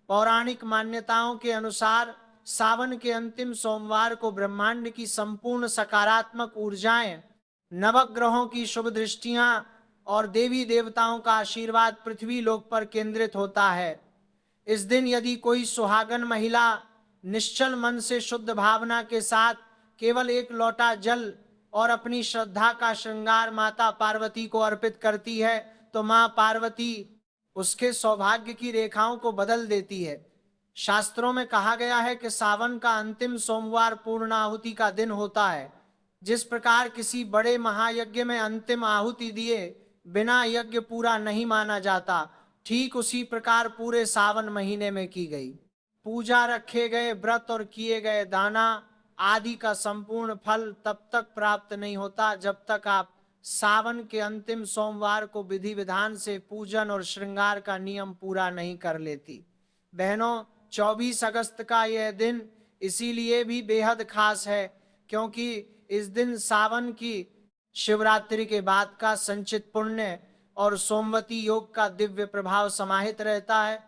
पौराणिक मान्यताओं के अनुसार सावन के अंतिम सोमवार को ब्रह्मांड की संपूर्ण सकारात्मक ऊर्जाएं, नवग्रहों की शुभ दृष्टियां और देवी देवताओं का आशीर्वाद पृथ्वी लोक पर केंद्रित होता है। इस दिन यदि कोई सुहागन महिला निश्चल मन से शुद्ध भावना के साथ केवल एक लोटा जल और अपनी श्रद्धा का श्रृंगार माता पार्वती को अर्पित करती है तो मां पार्वती उसके सौभाग्य की रेखाओं को बदल देती है। शास्त्रों में कहा गया है कि सावन का अंतिम सोमवार पूर्णाहुति का दिन होता है। जिस प्रकार किसी बड़े महायज्ञ में अंतिम आहुति दिए बिना यज्ञ पूरा नहीं माना जाता, ठीक उसी प्रकार पूरे सावन महीने में की गई पूजा, रखे गए व्रत और किए गए दाना आदि का संपूर्ण फल तब तक प्राप्त नहीं होता जब तक आप सावन के अंतिम सोमवार को विधि विधान से पूजन और श्रृंगार का नियम पूरा नहीं कर लेती। बहनों, 24 अगस्त का यह दिन इसीलिए भी बेहद खास है क्योंकि इस दिन सावन की शिवरात्रि के बाद का संचित पुण्य और सोमवती योग का दिव्य प्रभाव समाहित रहता है।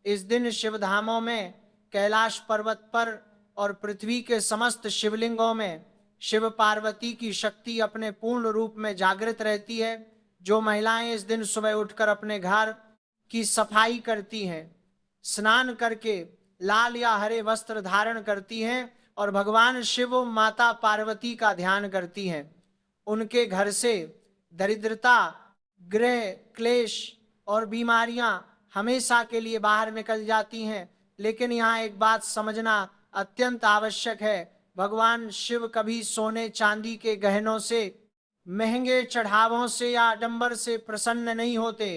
इस दिन शिवधामों में, कैलाश पर्वत पर और पृथ्वी के समस्त शिवलिंगों में शिव पार्वती की शक्ति अपने पूर्ण रूप में जागृत रहती है। जो महिलाएं इस दिन सुबह उठकर अपने घर की सफाई करती हैं, स्नान करके लाल या हरे वस्त्र धारण करती हैं और भगवान शिव और माता पार्वती का ध्यान करती हैं, उनके घर से दरिद्रता, ग्रह क्लेश और बीमारियां हमेशा के लिए बाहर निकल जाती हैं। लेकिन यहाँ एक बात समझना अत्यंत आवश्यक है, भगवान शिव कभी सोने चांदी के गहनों से, महंगे चढ़ावों से या आडंबर से प्रसन्न नहीं होते।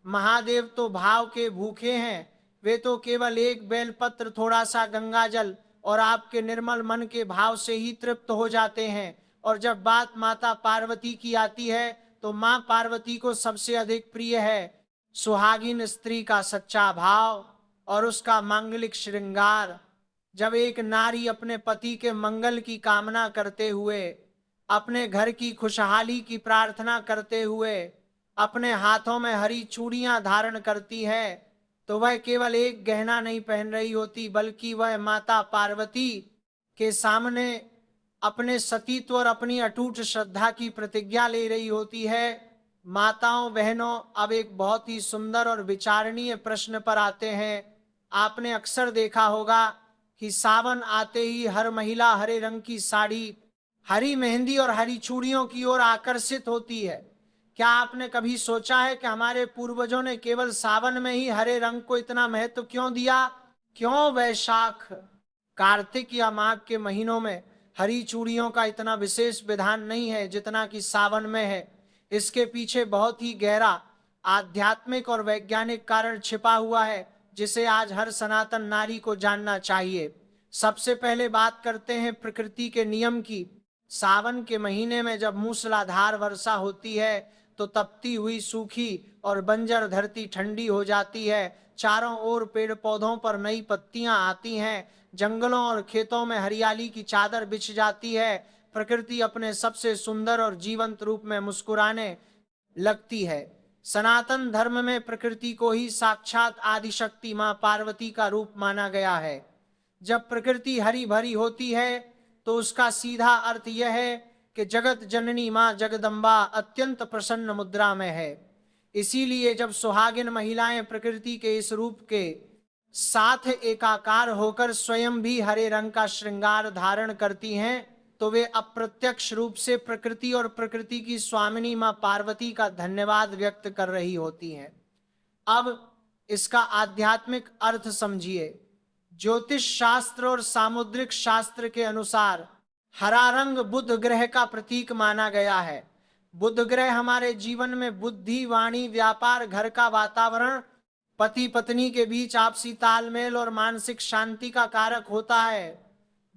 महादेव तो भाव के भूखे हैं, वे तो केवल एक बेलपत्र, थोड़ा सा गंगाजल और आपके निर्मल मन के भाव से ही तृप्त हो जाते हैं। और जब बात माता पार्वती की आती है तो मां पार्वती को सबसे अधिक प्रिय है सुहागिन स्त्री का सच्चा भाव और उसका मांगलिक श्रृंगार। जब एक नारी अपने पति के मंगल की कामना करते हुए, अपने घर की खुशहाली की प्रार्थना करते हुए अपने हाथों में हरी चूड़ियां धारण करती है तो वह केवल एक गहना नहीं पहन रही होती, बल्कि वह माता पार्वती के सामने अपने सतीत्व और अपनी अटूट श्रद्धा की प्रतिज्ञा ले रही होती है। माताओं बहनों, अब एक बहुत ही सुंदर और विचारणीय प्रश्न पर आते हैं। आपने अक्सर देखा होगा कि सावन आते ही हर महिला हरे रंग की साड़ी, हरी मेहंदी और हरी चूड़ियों की ओर आकर्षित होती है। क्या आपने कभी सोचा है कि हमारे पूर्वजों ने केवल सावन में ही हरे रंग को इतना महत्व क्यों दिया? क्यों वैशाख, कार्तिक या माघ के महीनों में हरी चूड़ियों का इतना विशेष विधान नहीं है जितना कि सावन में है? इसके पीछे बहुत ही गहरा आध्यात्मिक और वैज्ञानिक कारण छिपा हुआ है, जिसे आज हर सनातन नारी को जानना चाहिए। सबसे पहले बात करते हैं प्रकृति के नियम की। सावन के महीने में जब मूसलाधार वर्षा होती है तो तपती हुई सूखी और बंजर धरती ठंडी हो जाती है। चारों ओर पेड़ पौधों पर नई पत्तियां आती हैं। जंगलों और खेतों में हरियाली की चादर बिछ जाती है। प्रकृति अपने सबसे सुंदर और जीवंत रूप में मुस्कुराने लगती है। सनातन धर्म में प्रकृति को ही साक्षात आदिशक्ति मां पार्वती का रूप माना गया है। जब प्रकृति हरी भरी होती है तो उसका सीधा अर्थ यह है कि जगत जननी मां जगदम्बा अत्यंत प्रसन्न मुद्रा में है। इसीलिए जब सुहागिन महिलाएं प्रकृति के इस रूप के साथ एकाकार होकर स्वयं भी हरे रंग का श्रृंगार धारण करती हैं तो वे अप्रत्यक्ष रूप से प्रकृति और प्रकृति की स्वामिनी मां पार्वती का धन्यवाद व्यक्त कर रही होती हैं। अब इसका आध्यात्मिक अर्थ समझिए। ज्योतिष शास्त्र और सामुद्रिक शास्त्र के अनुसार हरा रंग बुध ग्रह का प्रतीक माना गया है। बुध ग्रह हमारे जीवन में बुद्धि, वाणी, व्यापार, घर का वातावरण, पति पत्नी के बीच आपसी तालमेल और मानसिक शांति का कारक होता है।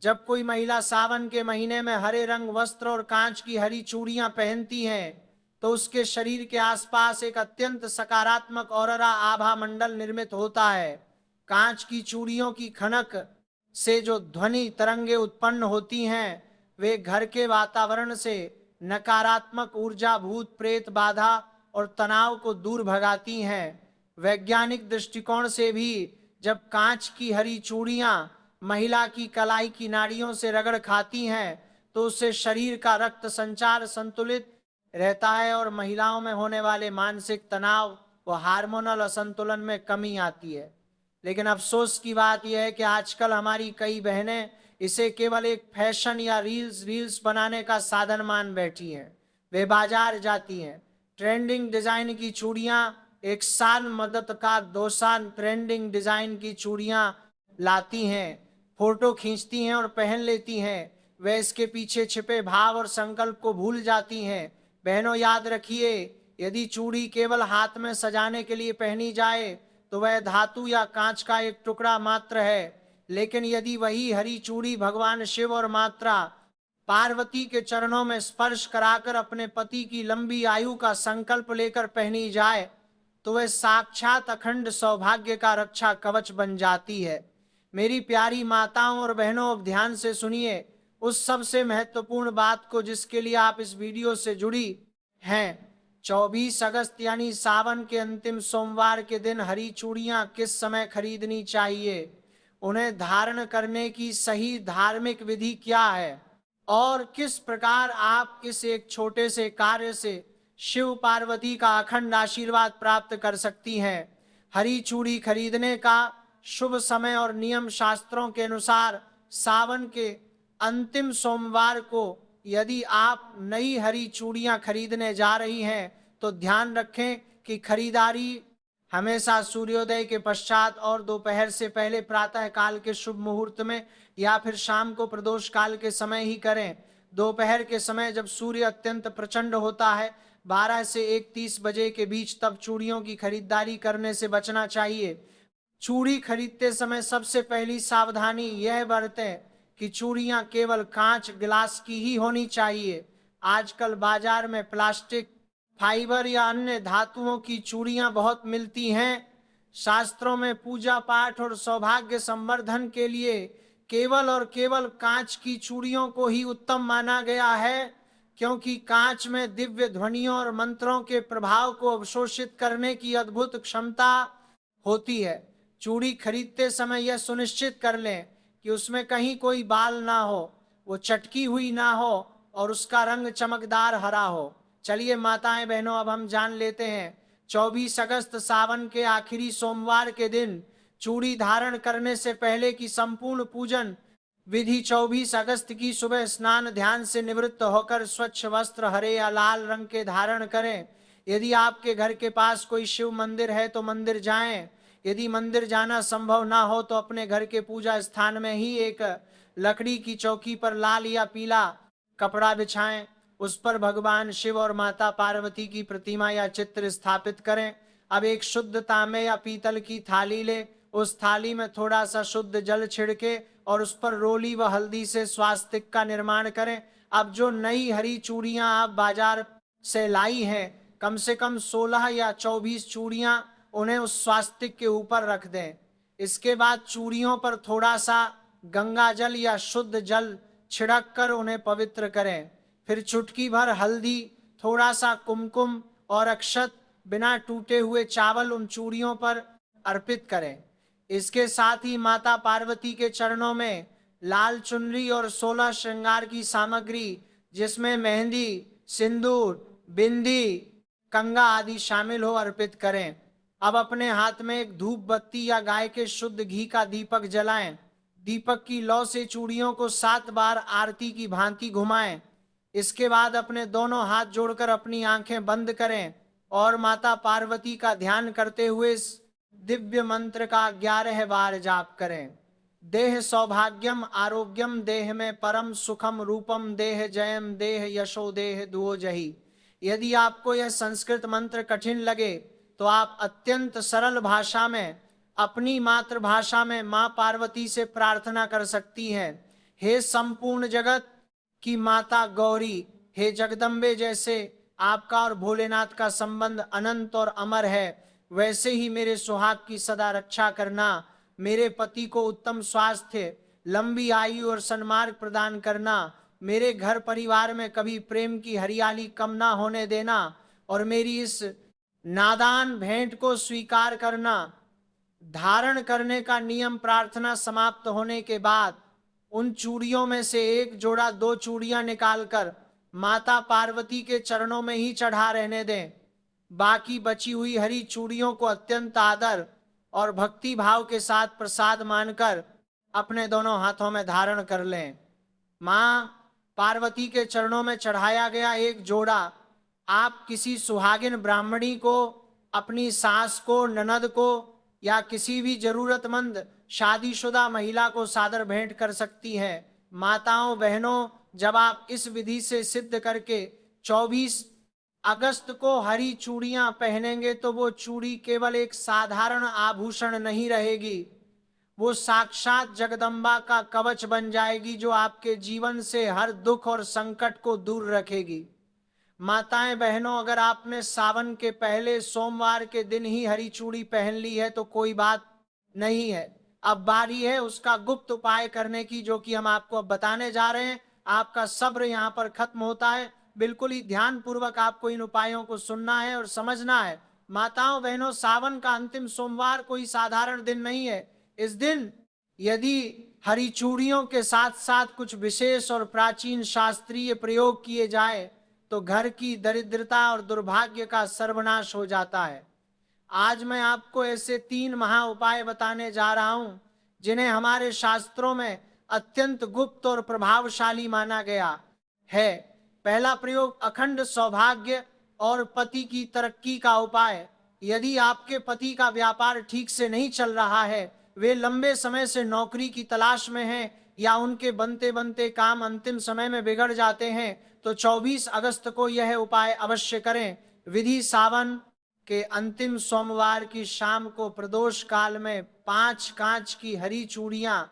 जब कोई महिला सावन के महीने में हरे रंग वस्त्र और कांच की हरी चूड़ियां पहनती हैं तो उसके शरीर के आसपास एक अत्यंत सकारात्मक ऑरा आभा मंडल निर्मित होता है। कांच की चूड़ियों की खनक से जो ध्वनि तरंगे उत्पन्न होती हैं वे घर के वातावरण से नकारात्मक ऊर्जा, भूत प्रेत बाधा और तनाव को दूर भगाती हैं। वैज्ञानिक दृष्टिकोण से भी जब कांच की हरी चूड़ियां महिला की कलाई की नाड़ियों से रगड़ खाती हैं तो उससे शरीर का रक्त संचार संतुलित रहता है और महिलाओं में होने वाले मानसिक तनाव व हार्मोनल असंतुलन में कमी आती है। लेकिन अफसोस की बात यह है कि आजकल हमारी कई बहनें इसे केवल एक फैशन या रील्स बनाने का साधन मान बैठी हैं। वे बाजार जाती हैं, ट्रेंडिंग डिजाइन की चूड़ियां, एक साल मदद का 2 साल ट्रेंडिंग डिजाइन की चूड़ियां लाती हैं, फोटो खींचती हैं और पहन लेती हैं। वे इसके पीछे छिपे भाव और संकल्प को भूल जाती हैं। बहनों, याद रखिए, यदि चूड़ी केवल हाथ में सजाने के लिए पहनी जाए तो वह धातु या कांच का एक टुकड़ा मात्र है। लेकिन यदि वही हरी चूड़ी भगवान शिव और माता पार्वती के चरणों में स्पर्श कराकर अपने पति की लंबी आयु का संकल्प लेकर पहनी जाए तो वह साक्षात अखंड सौभाग्य का रक्षा कवच बन जाती है। मेरी प्यारी माताओं और बहनों, अब ध्यान से सुनिए उस सबसे महत्वपूर्ण बात को जिसके लिए आप इस वीडियो से जुड़ी हैं। 24 अगस्त यानी सावन के अंतिम सोमवार के दिन हरी चूड़ियां किस समय खरीदनी चाहिए, उन्हें धारण करने की सही धार्मिक विधि क्या है और किस प्रकार आप इस एक छोटे से कार्य से शिव पार्वती का अखंड आशीर्वाद प्राप्त कर सकती हैं। हरी चूड़ी खरीदने का शुभ समय और नियम शास्त्रों के अनुसार सावन के अंतिम सोमवार को यदि आप नई हरी चूड़ियां खरीदने जा रही हैं तो ध्यान रखें कि खरीदारी हमेशा सूर्योदय के पश्चात और दोपहर से पहले प्रातः काल के शुभ मुहूर्त में या फिर शाम को प्रदोष काल के समय ही करें। दोपहर के समय जब सूर्य अत्यंत प्रचंड होता है 12 से 1:30 बजे के बीच, तब चूड़ियों की खरीदारी करने से बचना चाहिए। चूड़ी खरीदते समय सबसे पहली सावधानी यह बरतें कि चूड़ियां केवल कांच गिलास की ही होनी चाहिए। आजकल बाजार में प्लास्टिक, फाइबर या अन्य धातुओं की चूड़ियां बहुत मिलती हैं। शास्त्रों में पूजा पाठ और सौभाग्य संवर्धन के लिए केवल और केवल कांच की चूड़ियों को ही उत्तम माना गया है, क्योंकि कांच में दिव्य ध्वनियों और मंत्रों के प्रभाव को अवशोषित करने की अद्भुत क्षमता होती है। चूड़ी खरीदते समय यह सुनिश्चित कर लें कि उसमें कहीं कोई बाल ना हो, वो चटकी हुई ना हो और उसका रंग चमकदार हरा हो। चलिए माताएं बहनों, अब हम जान लेते हैं 24 अगस्त सावन के आखिरी सोमवार के दिन चूड़ी धारण करने से पहले की संपूर्ण पूजन विधि। 24 अगस्त की सुबह स्नान ध्यान से निवृत्त होकर स्वच्छ वस्त्र हरे या लाल रंग के धारण करें। यदि आपके घर के पास कोई शिव मंदिर है तो मंदिर जाएं। यदि मंदिर जाना संभव ना हो तो अपने घर के पूजा स्थान में ही एक लकड़ी की चौकी पर लाल या पीला कपड़ा बिछाएं। उस पर भगवान शिव और माता पार्वती की प्रतिमा या चित्र स्थापित करें। अब एक शुद्ध तांबे या पीतल की थाली ले, उस थाली में थोड़ा सा शुद्ध जल छिड़के और उस पर रोली व हल्दी से स्वास्तिक का निर्माण करें। अब जो नई हरी चूड़ियां आप बाजार से लाई हैं, कम से कम 16 या 24 चूड़ियां, उन्हें उस स्वास्तिक के ऊपर रख दें। इसके बाद चूड़ियों पर थोड़ा सा गंगा जल या शुद्ध जल छिड़क कर उन्हें पवित्र करें। फिर चुटकी भर हल्दी, थोड़ा सा कुमकुम और अक्षत बिना टूटे हुए चावल उन चूड़ियों पर अर्पित करें। इसके साथ ही माता पार्वती के चरणों में लाल चुनरी और 16 श्रृंगार की सामग्री जिसमें मेहंदी, सिंदूर, बिंदी, कंगा आदि शामिल हो अर्पित करें। अब अपने हाथ में एक धूप बत्ती या गाय के शुद्ध घी का दीपक जलाएं। दीपक की लौ से चूड़ियों को 7 बार आरती की भांति घुमाएं। इसके बाद अपने दोनों हाथ जोड़कर अपनी आंखें बंद करें और माता पार्वती का ध्यान करते हुए इस दिव्य मंत्र का 11 बार जाप करें। देह सौभाग्यम आरोग्यम देह में परम सुखम रूपम देह जयम देह यशो देह दुओ जही। यदि आपको यह संस्कृत मंत्र कठिन लगे तो आप अत्यंत सरल भाषा में अपनी मातृभाषा में मां पार्वती से प्रार्थना कर सकती हैं। हे संपूर्ण जगत की माता गौरी, हे जगदम्बे, जैसे आपका और भोलेनाथ का संबंध अनंत और अमर है, वैसे ही मेरे सुहाग की सदा रक्षा करना। मेरे पति को उत्तम स्वास्थ्य, लंबी आयु और सन्मार्ग प्रदान करना। मेरे घर परिवार में कभी प्रेम की हरियाली कम ना होने देना और मेरी इस नादान भेंट को स्वीकार करना। धारण करने का नियम प्रार्थना समाप्त होने के बाद उन चूड़ियों में से एक जोड़ा 2 चूड़ियां निकालकर माता पार्वती के चरणों में ही चढ़ा रहने दें। बाकी बची हुई हरी चूड़ियों को अत्यंत आदर और भक्ति भाव के साथ प्रसाद मानकर अपने दोनों हाथों में धारण कर लें। मां पार्वती के चरणों में चढ़ाया गया एक जोड़ा आप किसी सुहागिन ब्राह्मणी को, अपनी सास को, ननद को या किसी भी जरूरतमंद शादीशुदा महिला को सादर भेंट कर सकती है। माताओं बहनों, जब आप इस विधि से सिद्ध करके 24 अगस्त को हरी चूड़ियां पहनेंगे तो वो चूड़ी केवल एक साधारण आभूषण नहीं रहेगी, वो साक्षात जगदम्बा का कवच बन जाएगी जो आपके जीवन से हर दुख और संकट को दूर रखेगी। माताएं बहनों, अगर आपने सावन के पहले सोमवार के दिन ही हरी चूड़ी पहन ली है तो कोई बात नहीं है। अब बारी है उसका गुप्त उपाय करने की, जो कि हम आपको अब बताने जा रहे हैं। आपका सब्र यहाँ पर खत्म होता है। बिल्कुल ही ध्यान पूर्वक आपको इन उपायों को सुनना है और समझना है। माताओं बहनों, सावन का अंतिम सोमवार कोई साधारण दिन नहीं है। इस दिन यदि हरी चूड़ियों के साथ साथ कुछ विशेष और प्राचीन शास्त्रीय प्रयोग किए जाए तो घर की दरिद्रता और दुर्भाग्य का सर्वनाश हो जाता है। आज मैं आपको ऐसे 3 महा उपाय बताने जा रहा हूं जिन्हें हमारे शास्त्रों में अत्यंत गुप्त और प्रभावशाली माना गया है। पहला प्रयोग अखंड सौभाग्य और पति की तरक्की का उपाय। यदि आपके पति का व्यापार ठीक से नहीं चल रहा है, वे लंबे समय से नौकरी की तलाश में हैं या उनके बनते बनते काम अंतिम समय में बिगड़ जाते हैं, तो 24 अगस्त को यह उपाय अवश्य करें। विधि सावन के अंतिम सोमवार की शाम को प्रदोष काल में 5 कांच की हरी चूड़ियां,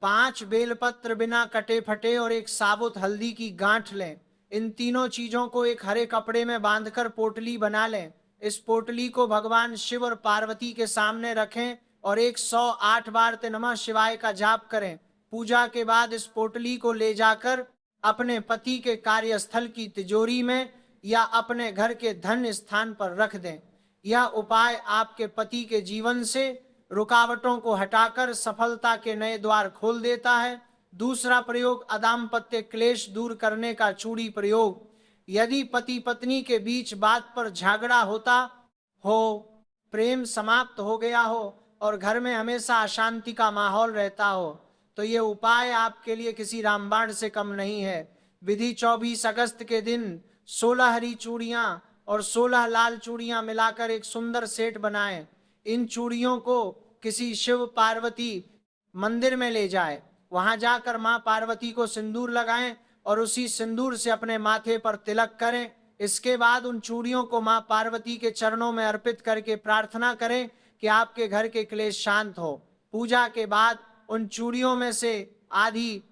5 बेलपत्र बिना कटे फटे और एक साबुत हल्दी की गांठ लें। इन तीनों चीजों को एक हरे कपड़े में बांधकर पोटली बना लें। इस पोटली को भगवान शिव और पार्वती के सामने रखें और 108 बार नमः शिवाय का जाप करें। पूजा के बाद इस पोटली को ले जाकर अपने पति के कार्यस्थल की तिजोरी में या अपने घर के धन स्थान पर रख दें। यह उपाय आपके पति के जीवन से रुकावटों को हटाकर सफलता के नए द्वार खोल देता है। दूसरा प्रयोग अदाम्पत्य क्लेश दूर करने का चूड़ी प्रयोग। यदि पति पत्नी के बीच बात पर झगड़ा होता हो, प्रेम समाप्त हो गया हो और घर में हमेशा अशांति का माहौल रहता हो, तो ये उपाय आपके लिए किसी रामबाण से कम नहीं है। विधि 24 अगस्त के दिन 16 हरी चूड़ियां और 16 लाल चूड़ियां मिलाकर एक सुंदर सेट बनाएं। इन चूड़ियों को किसी शिव पार्वती मंदिर में ले जाए, वहां जाकर मां पार्वती को सिंदूर लगाएं और उसी सिंदूर से अपने माथे पर तिलक करें। इसके बाद उन चूड़ियों को मां पार्वती के चरणों में अर्पित करके प्रार्थना करें कि आपके घर के क्लेश शांत हो। पूजा के बाद उन चूड़ियों में से आधी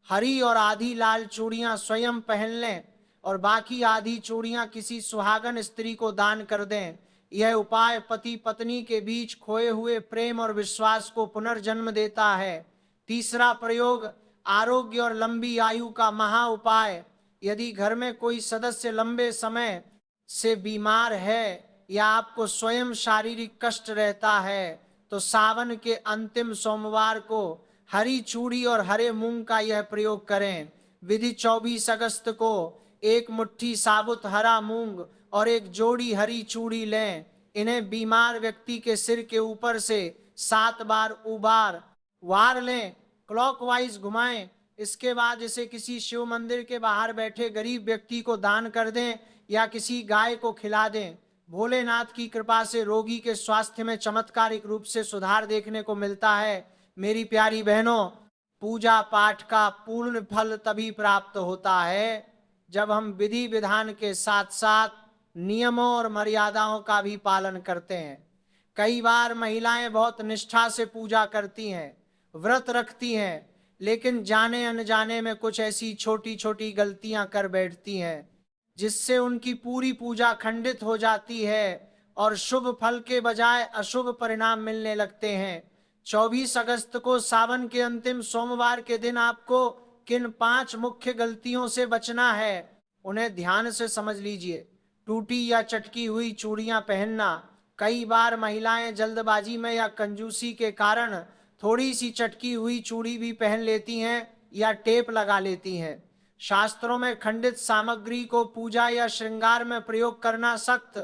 हरी और आधी लाल चूड़ियां स्वयं पहन लें और बाकी आधी चूड़ियां किसी सुहागन स्त्री को दान कर दें। यह उपाय पति पत्नी के बीच खोए हुए प्रेम और विश्वास को पुनर्जन्म देता है। तीसरा प्रयोग आरोग्य और लंबी आयु का महा उपाय। यदि घर में कोई सदस्य लंबे समय से बीमार है या आपको स्वयं शारीरिक कष्ट रहता है, तो सावन के अंतिम सोमवार को हरी चूड़ी और हरे मूंग का यह प्रयोग करें। विधि 24 अगस्त को एक मुट्ठी साबुत हरा मूंग और एक जोड़ी हरी चूड़ी लें। इन्हें बीमार व्यक्ति के सिर के ऊपर से 7 बार वार लें, क्लॉकवाइज घुमाएं। इसके बाद इसे किसी शिव मंदिर के बाहर बैठे गरीब व्यक्ति को दान कर दें या किसी गाय को खिला दें। भोलेनाथ की कृपा से रोगी के स्वास्थ्य में चमत्कारिक रूप से सुधार देखने को मिलता है। मेरी प्यारी बहनों, पूजा पाठ का पूर्ण फल तभी प्राप्त होता है जब हम विधि विधान के साथ साथ नियमों और मर्यादाओं का भी पालन करते हैं। कई बार महिलाएं बहुत निष्ठा से पूजा करती हैं, व्रत रखती हैं, लेकिन जाने अनजाने में कुछ ऐसी छोटी छोटी गलतियां कर बैठती हैं जिससे उनकी पूरी पूजा खंडित हो जाती है और शुभ फल के बजाय अशुभ परिणाम मिलने लगते हैं। 24 अगस्त को सावन के अंतिम सोमवार के दिन आपको किन 5 मुख्य गलतियों से बचना है, उन्हें ध्यान से समझ लीजिए। टूटी या चटकी हुई चूड़ियां पहनना। कई बार महिलाएं जल्दबाजी में या कंजूसी के कारण थोड़ी सी चटकी हुई चूड़ी भी पहन लेती हैं या टेप लगा लेती हैं। शास्त्रों में खंडित सामग्री को पूजा या श्रृंगार में प्रयोग करना सख्त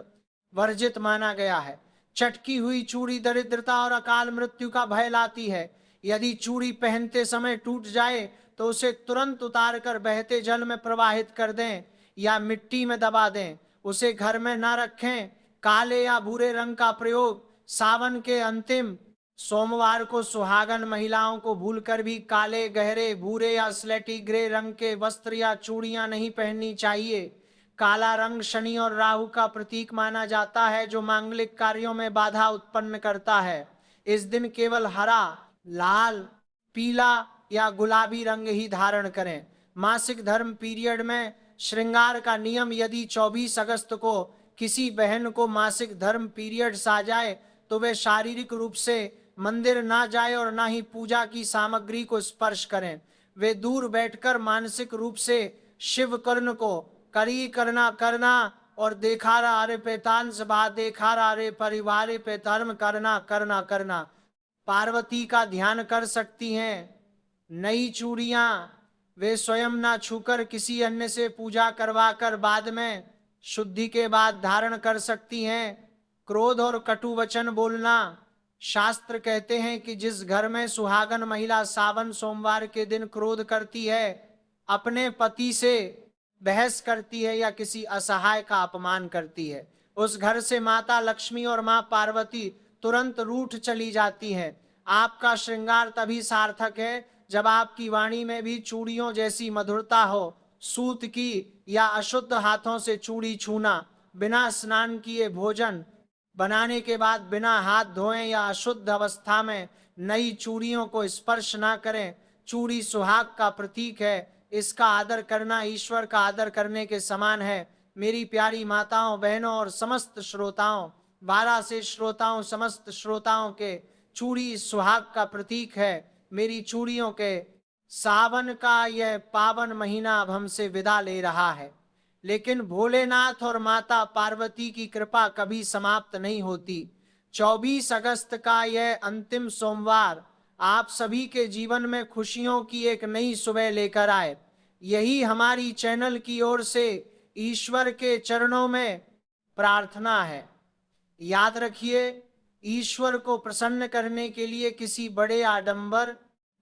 वर्जित माना गया है। चटकी हुई चूड़ी दरिद्रता और अकाल मृत्यु का भय लाती है। यदि चूड़ी पहनते समय टूट जाए तो उसे तुरंत उतार कर बहते जल में प्रवाहित कर दें या मिट्टी में दबा दें। उसे घर में न रखें। काले या भूरे रंग का प्रयोग। सावन के अंतिम सोमवार को सुहागन महिलाओं को भूलकर भी काले, गहरे, भूरे या स्लेटी ग्रे रंग के वस्त्र या चूड़ियां नहीं पहननी चाहिए। काला रंग शनि और राहु का प्रतीक माना जाता है, जो मांगलिक कार्यों में बाधा उत्पन्न करता है। इस दिन केवल हरा, लाल, पीला या गुलाबी रंग ही धारण करें। मासिक धर्म पीरियड में श्रृंगार का नियम। यदि 24 अगस्त को किसी बहन को मासिक धर्म पीरियड्स आ जाए तो वे शारीरिक रूप से मंदिर ना जाए और ना ही पूजा की सामग्री को स्पर्श करें। वे दूर बैठकर मानसिक रूप से शिव कर्ण को करी करना और देखा रे पेतांश बा देखा रे परिवार पे धर्म करना पार्वती का ध्यान कर सकती हैं। नई चूड़ियां वे स्वयं ना छूकर किसी अन्य से पूजा करवाकर बाद में शुद्धि के बाद धारण कर सकती हैं। क्रोध और कटु वचन बोलना। शास्त्र कहते हैं कि जिस घर में सुहागन महिला सावन सोमवार के दिन क्रोध करती है, अपने पति से बहस करती है या किसी असहाय का अपमान करती है, उस घर से माता लक्ष्मी और मां पार्वती तुरंत रूठ चली जाती हैं। आपका श्रृंगार तभी सार्थक है जब आपकी वाणी में भी चूड़ियों जैसी मधुरता हो। सूत की या अशुद्ध हाथों से चूड़ी छूना, बिना स्नान किए भोजन बनाने के बाद बिना हाथ धोए या अशुद्ध अवस्था में नई चूड़ियों को स्पर्श ना करें। चूड़ी सुहाग का प्रतीक है। इसका आदर करना ईश्वर का आदर करने के समान है। मेरी प्यारी माताओं, बहनों और समस्त श्रोताओं, 12 से श्रोताओं, समस्त श्रोताओं के चूड़ी सुहाग का प्रतीक है। मेरी चूड़ियों के सावन का यह पावन महीना अब हमसे विदा ले रहा है, लेकिन भोलेनाथ और माता पार्वती की कृपा कभी समाप्त नहीं होती। 24 अगस्त का यह अंतिम सोमवार आप सभी के जीवन में खुशियों की एक नई सुबह लेकर आए। यही हमारी चैनल की ओर से ईश्वर के चरणों में प्रार्थना है। याद रखिए, ईश्वर को प्रसन्न करने के लिए किसी बड़े आडंबर,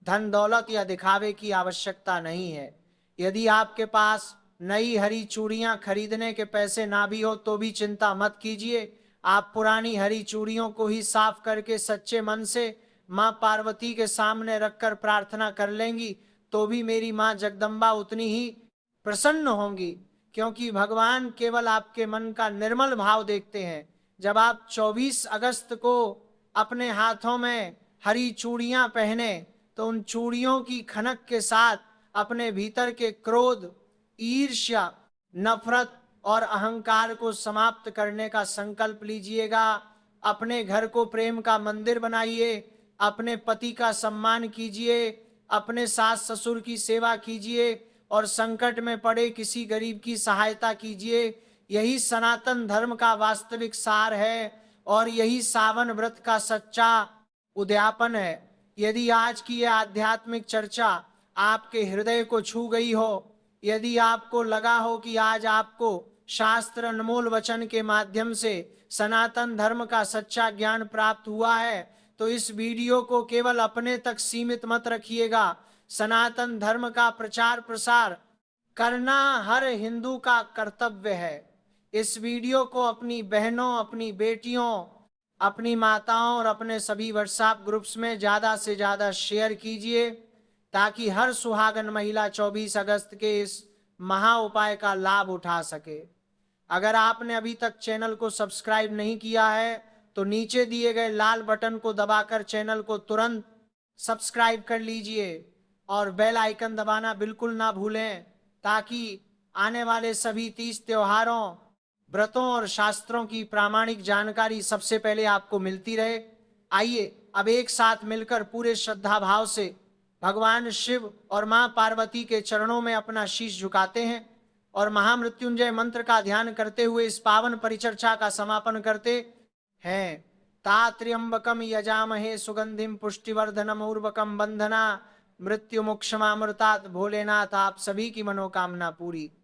धन दौलत या दिखावे की आवश्यकता नहीं है। यदि आपके पास नई हरी चूड़ियां खरीदने के पैसे ना भी हो तो भी चिंता मत कीजिए। आप पुरानी हरी चूड़ियों को ही साफ करके सच्चे मन से मां पार्वती के सामने रखकर प्रार्थना कर लेंगी तो भी मेरी मां जगदम्बा उतनी ही प्रसन्न होंगी, क्योंकि भगवान केवल आपके मन का निर्मल भाव देखते हैं। जब आप 24 अगस्त को अपने हाथों में हरी चूड़ियां पहने तो उन चूड़ियों की खनक के साथ अपने भीतर के क्रोध, ईर्ष्या, नफरत और अहंकार को समाप्त करने का संकल्प लीजिएगा। अपने घर को प्रेम का मंदिर बनाइए, अपने पति का सम्मान कीजिए, अपने सास ससुर की सेवा कीजिए और संकट में पड़े किसी गरीब की सहायता कीजिए। यही सनातन धर्म का वास्तविक सार है और यही सावन व्रत का सच्चा उद्यापन है। यदि आज की यह आध्यात्मिक चर्चा आपके हृदय को छू गई हो, यदि आपको लगा हो कि आज आपको शास्त्र अनमोल वचन के माध्यम से सनातन धर्म का सच्चा ज्ञान प्राप्त हुआ है, तो इस वीडियो को केवल अपने तक सीमित मत रखिएगा। सनातन धर्म का प्रचार प्रसार करना हर हिंदू का कर्तव्य है। इस वीडियो को अपनी बहनों, अपनी बेटियों, अपनी माताओं और अपने सभी व्हाट्सएप ग्रुप्स में ज़्यादा से ज़्यादा शेयर कीजिए ताकि हर सुहागन महिला 24 अगस्त के इस महा उपाय का लाभ उठा सके। अगर आपने अभी तक चैनल को सब्सक्राइब नहीं किया है तो नीचे दिए गए लाल बटन को दबाकर चैनल को तुरंत सब्सक्राइब कर लीजिए और बेल आइकन दबाना बिल्कुल ना भूलें ताकि आने वाले सभी 30 त्योहारों, व्रतों और शास्त्रों की प्रामाणिक जानकारी सबसे पहले आपको मिलती रहे। आइए अब एक साथ मिलकर पूरे श्रद्धा भाव से भगवान शिव और मां पार्वती के चरणों में अपना शीश झुकाते हैं और महामृत्युंजय मंत्र का ध्यान करते हुए इस पावन परिचर्चा का समापन करते हैं। तात्र्यंबकम यजामहे सुगंधिम पुष्टिवर्धनम उर्वकम बंधना मृत्यु मोक्षमामृतात्। भोलेनाथ आप सभी की मनोकामना पूरी